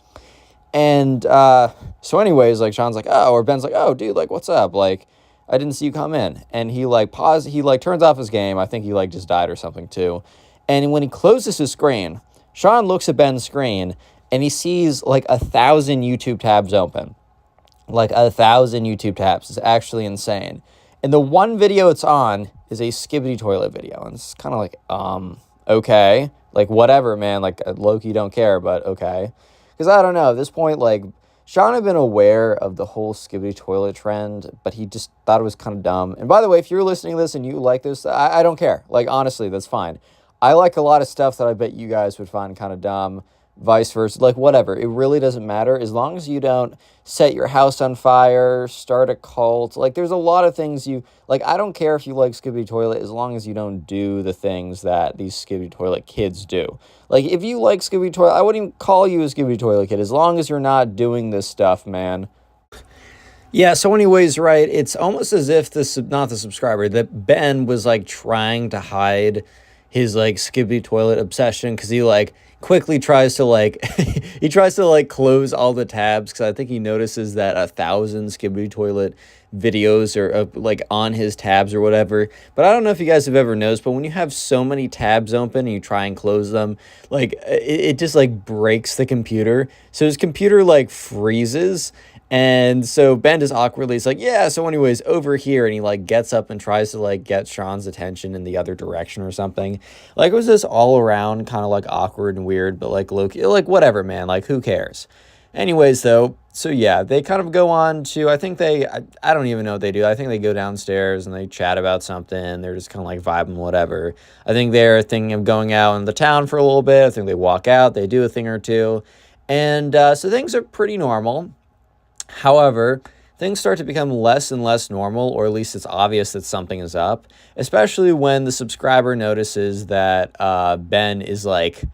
And so anyways, like, Sean's like, oh, or Ben's like, oh, dude, like, what's up? Like, I didn't see you come in. And he like turns off his game. I think he like just died or something too. And when he closes his screen, Sean looks at Ben's screen and he sees like 1,000 YouTube tabs open. Like 1,000 YouTube tabs. It's actually insane. And the one video it's on is a Skibidi Toilet video. And it's kind of like, okay. Like, whatever, man. Like, low-key don't care, but okay. Because I don't know. At this point, like, Sean had been aware of the whole Skibidi Toilet trend, but he just thought it was kind of dumb. And by the way, if you're listening to this and you like this, I don't care. Like, honestly, that's fine. I like a lot of stuff that I bet you guys would find kind of dumb. vice versa, like whatever. It really doesn't matter as long as you don't set your house on fire, start a cult. Like there's a lot of things you like. I don't care if you like Skibidi Toilet as long as you don't do the things that these Skibidi Toilet kids do. Like if you like Skibidi Toilet, I wouldn't even call you a Skibidi Toilet kid as long as you're not doing this stuff, man. Yeah, so anyways, right, it's almost as if not the subscriber, that Ben was like trying to hide his like Skibidi Toilet obsession because he like quickly tries to like he tries to like close all the tabs because I think he notices that 1,000 Skibidi Toilet videos are like on his tabs or whatever. But I don't know if you guys have ever noticed, but when you have so many tabs open and you try and close them, like it just like breaks the computer. So his computer like freezes. And so Ben just awkwardly is like, yeah, so anyways, over here. And he like gets up and tries to like get Sean's attention in the other direction or something. Like it was just all around kind of like awkward and weird, but like low-key, like whatever, man, like who cares? Anyways, though, so yeah, they kind of go on to, I think I don't even know what they do. I think they go downstairs and they chat about something. They're just kind of like vibing, whatever. I think they're thinking of going out in the town for a little bit. I think they walk out, they do a thing or two. And so things are pretty normal. However, things start to become less and less normal, or at least it's obvious that something is up, especially when the subscriber notices that Ben is like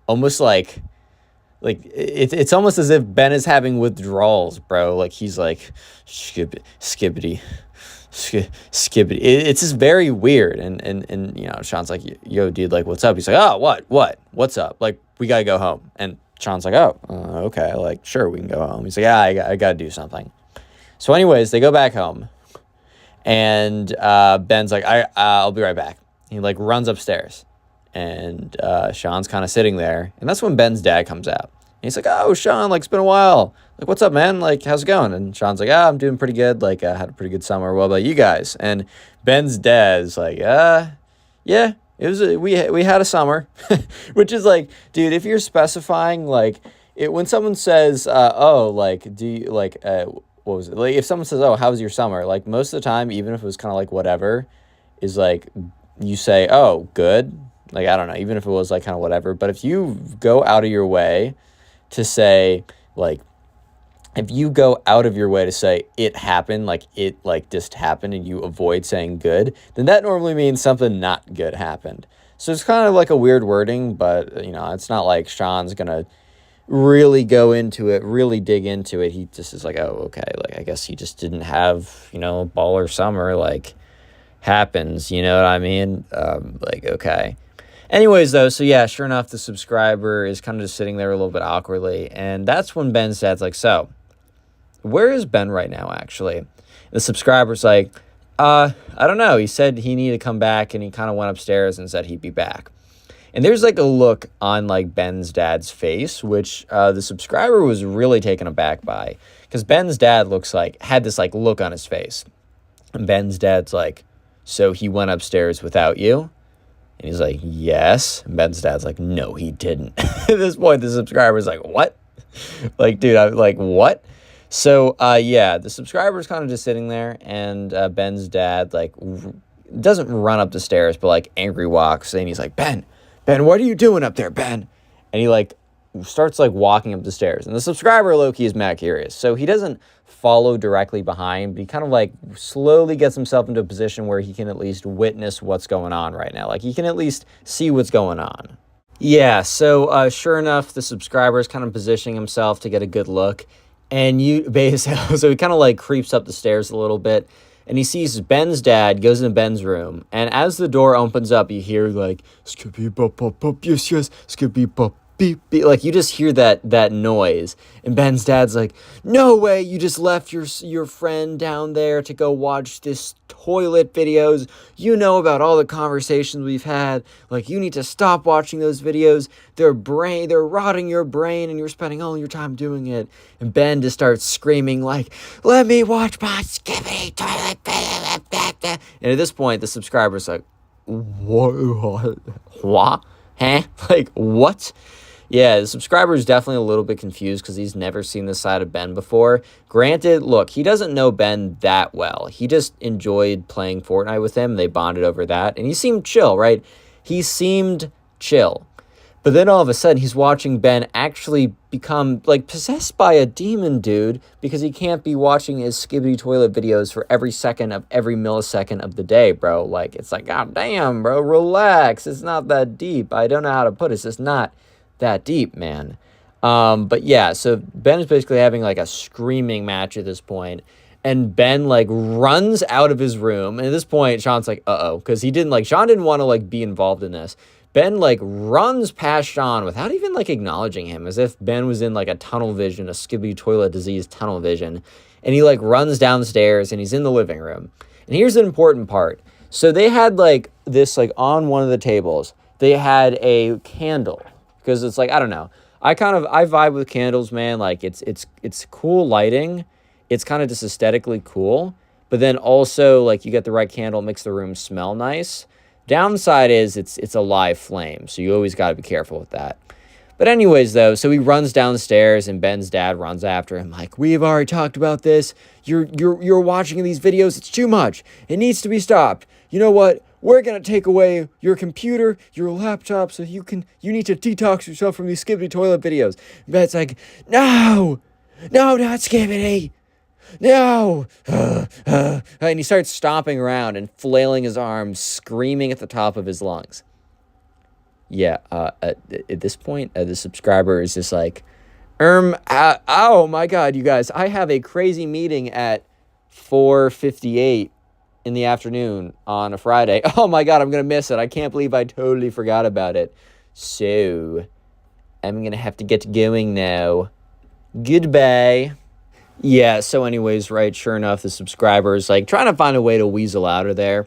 almost like it's almost as if Ben is having withdrawals, bro. Like he's like skibbity. It's just very weird. And you know, Sean's like, yo, dude, like, what's up? He's like, oh, what's up? Like, we gotta go home. And Sean's like, oh, okay, like, sure, we can go home. He's like, yeah, I gotta do something. So anyways, they go back home. And Ben's like, I'll be right back. He like runs upstairs. And Sean's kind of sitting there. And that's when Ben's dad comes out. And he's like, oh, Sean, like, it's been a while. Like, what's up, man? Like, how's it going? And Sean's like, I'm doing pretty good. Like, I had a pretty good summer. What about you guys? And Ben's dad's like, yeah, it was we had a summer. Which is like, dude, if you're specifying, like, when someone says, oh, like, do you, like, what was it? Like, if someone says, oh, how was your summer? Like, most of the time, even if it was kind of like whatever, is like, you say, oh, good. Like, I don't know, even if it was like kind of whatever. But if you go out of your way to say, like, if you go out of your way to say it happened, like it like just happened, and you avoid saying good, then that normally means something not good happened. So it's kind of like a weird wording, but, you know, it's not like Sean's going to really go into it, really dig into it. He just is like, oh, okay, like, I guess he just didn't have, you know, baller summer, like, happens, you know what I mean? Like, okay. Anyways, though, so yeah, sure enough, the subscriber is kind of just sitting there a little bit awkwardly, and that's when Ben's dad's like, so, where is Ben right now, actually? The subscriber's like, I don't know. He said he needed to come back, and he kind of went upstairs and said he'd be back. And there's, like, a look on, like, Ben's dad's face, which the subscriber was really taken aback by, because Ben's dad had this, like, look on his face. And Ben's dad's like, so he went upstairs without you? And he's like, yes. And Ben's dad's like, no, he didn't. At this point, the subscriber's like, what? Like, dude, I'm like, what? So, yeah, the subscriber's kind of just sitting there, and Ben's dad, like, doesn't run up the stairs, but, like, angry walks, and he's like, Ben, what are you doing up there, Ben? And he, like, starts, like, walking up the stairs. And the subscriber, low-key, is mad curious. So he doesn't follow directly behind, but he kind of, like, slowly gets himself into a position where he can at least witness what's going on right now. Like, he can at least see what's going on. Yeah, so sure enough, the subscriber is kind of positioning himself to get a good look. And so he kind of, like, creeps up the stairs a little bit. And he sees Ben's dad, goes into Ben's room. And as the door opens up, you hear, like, skibidi-bop-bop-bop, yes, skibidi-bop. Beep, beep. Like, you just hear that noise, and Ben's dad's like, no way, you just left your friend down there to go watch this toilet videos. You know about all the conversations we've had. Like, you need to stop watching those videos. They're rotting your brain, and you're spending all your time doing it. And Ben just starts screaming, like, let me watch my Skibidi Toilet video. And at this point, the subscriber's like, what? Huh? Like, what? Yeah, the subscriber is definitely a little bit confused because he's never seen this side of Ben before. Granted, look, he doesn't know Ben that well. He just enjoyed playing Fortnite with him. They bonded over that, and he seemed chill, right? He seemed chill. But then all of a sudden, he's watching Ben actually become, like, possessed by a demon, dude, because he can't be watching his Skibidi Toilet videos for every second of every millisecond of the day, bro. Like, it's like, God damn, bro, relax. It's not that deep. I don't know how to put it. It's just not that deep, man. But yeah, so Ben is basically having, like, a screaming match at this point. And Ben, like, runs out of his room. And at this point, Sean's like, uh-oh. Because Sean didn't want to, like, be involved in this. Ben, like, runs past Sean without even, like, acknowledging him, as if Ben was in, like, a tunnel vision, a Skibidi Toilet disease tunnel vision. And he, like, runs downstairs, and he's in the living room. And here's an important part. So they had, like, this, like, on one of the tables, they had a candle. Because it's, like, I don't know. I vibe with candles, man. Like, it's cool lighting. It's kind of just aesthetically cool. But then also, like, you get the right candle, makes the room smell nice. Downside is it's a live flame, so you always got to be careful with that. But anyways, though, so he runs downstairs, and Ben's dad runs after him, like, we've already talked about this. You're watching these videos. It's too much. It needs to be stopped. You know what? We're gonna take away your computer, your laptop, so you need to detox yourself from these Skibidi Toilet videos. And Ben's like, no, not Skibidi. No! And he starts stomping around and flailing his arms, screaming at the top of his lungs. Yeah, at this point, the subscriber is just like, oh my God, you guys, I have a crazy meeting at 4:58 in the afternoon on a Friday. Oh my God, I'm going to miss it. I can't believe I totally forgot about it. So, I'm going to have to get going now. Goodbye. Yeah, so anyways, right, sure enough, the subscriber is, like, trying to find a way to weasel out of there.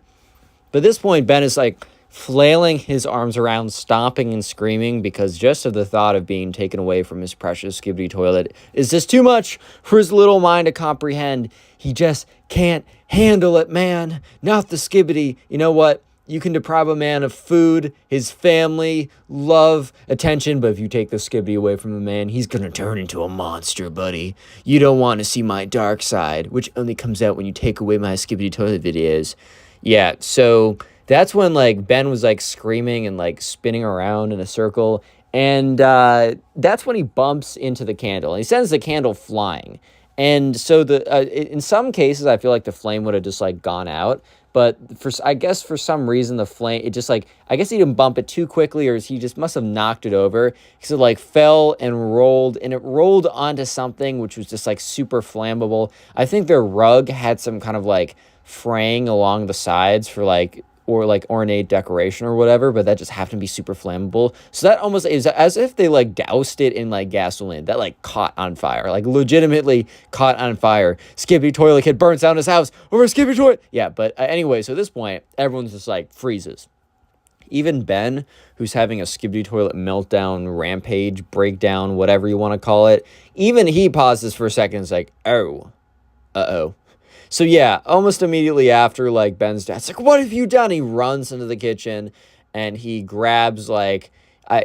But at this point, Ben is, like, flailing his arms around, stomping and screaming, because just of the thought of being taken away from his precious Skibidi Toilet is just too much for his little mind to comprehend. He just can't handle it, man. Not the Skibidi. You know what? You can deprive a man of food, his family, love, attention, but if you take the Skibidi away from a man, he's gonna turn into a monster, buddy. You don't want to see my dark side, which only comes out when you take away my Skibidi Toilet videos. Yeah, so that's when, like, Ben was, like, screaming and, like, spinning around in a circle, and that's when he bumps into the candle, and he sends the candle flying. And so in some cases, I feel like the flame would have just, like, gone out. But I guess for some reason, the flame, it just, like, I guess he didn't bump it too quickly, or he just must have knocked it over. Because it, like, fell and it rolled onto something which was just, like, super flammable. I think their rug had some kind of, like, fraying along the sides for, like, or, like, ornate decoration or whatever, but that just happened to be super flammable. So that almost is as if they, like, doused it in, like, gasoline. That, like, caught on fire. Like, legitimately caught on fire. Skibidi Toilet Kid burns down his house over a Skibidi Toilet. Yeah, but anyway, so at this point, everyone's just, like, freezes. Even Ben, who's having a Skibidi Toilet meltdown, rampage, breakdown, whatever you want to call it, even he pauses for a second and is like, oh, uh-oh. So yeah, almost immediately after, like, Ben's dad's like, what have you done? He runs into the kitchen and he grabs, like,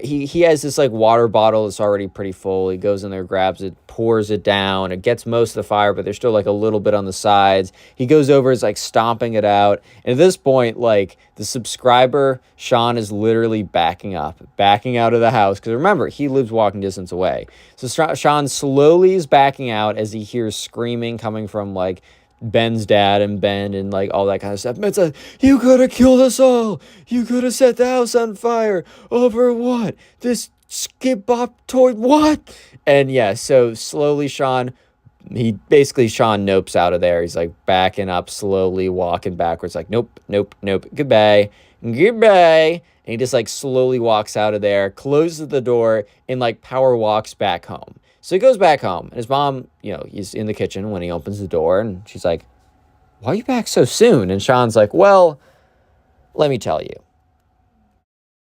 he has this, like, water bottle that's already pretty full. He goes in there, grabs it, pours it down. It gets most of the fire, but there's still, like, a little bit on the sides. He goes over, is, like, stomping it out. And at this point, like, the subscriber, Sean, is literally backing out of the house. Because remember, he lives walking distance away. So Sean slowly is backing out as he hears screaming coming from, like, Ben's dad and Ben and, like, all that kind of stuff. Ben's like, you could have killed us all. You could have set the house on fire. Over what? This skip-bop toy, what? And yeah, so slowly Sean nopes out of there. He's, like, backing up slowly, walking backwards, like, nope, goodbye. And he just, like, slowly walks out of there, closes the door, and, like, power walks back home. So he goes back home, and his mom, you know, he's in the kitchen when he opens the door, and she's like, why are you back so soon? And Sean's like, well, let me tell you.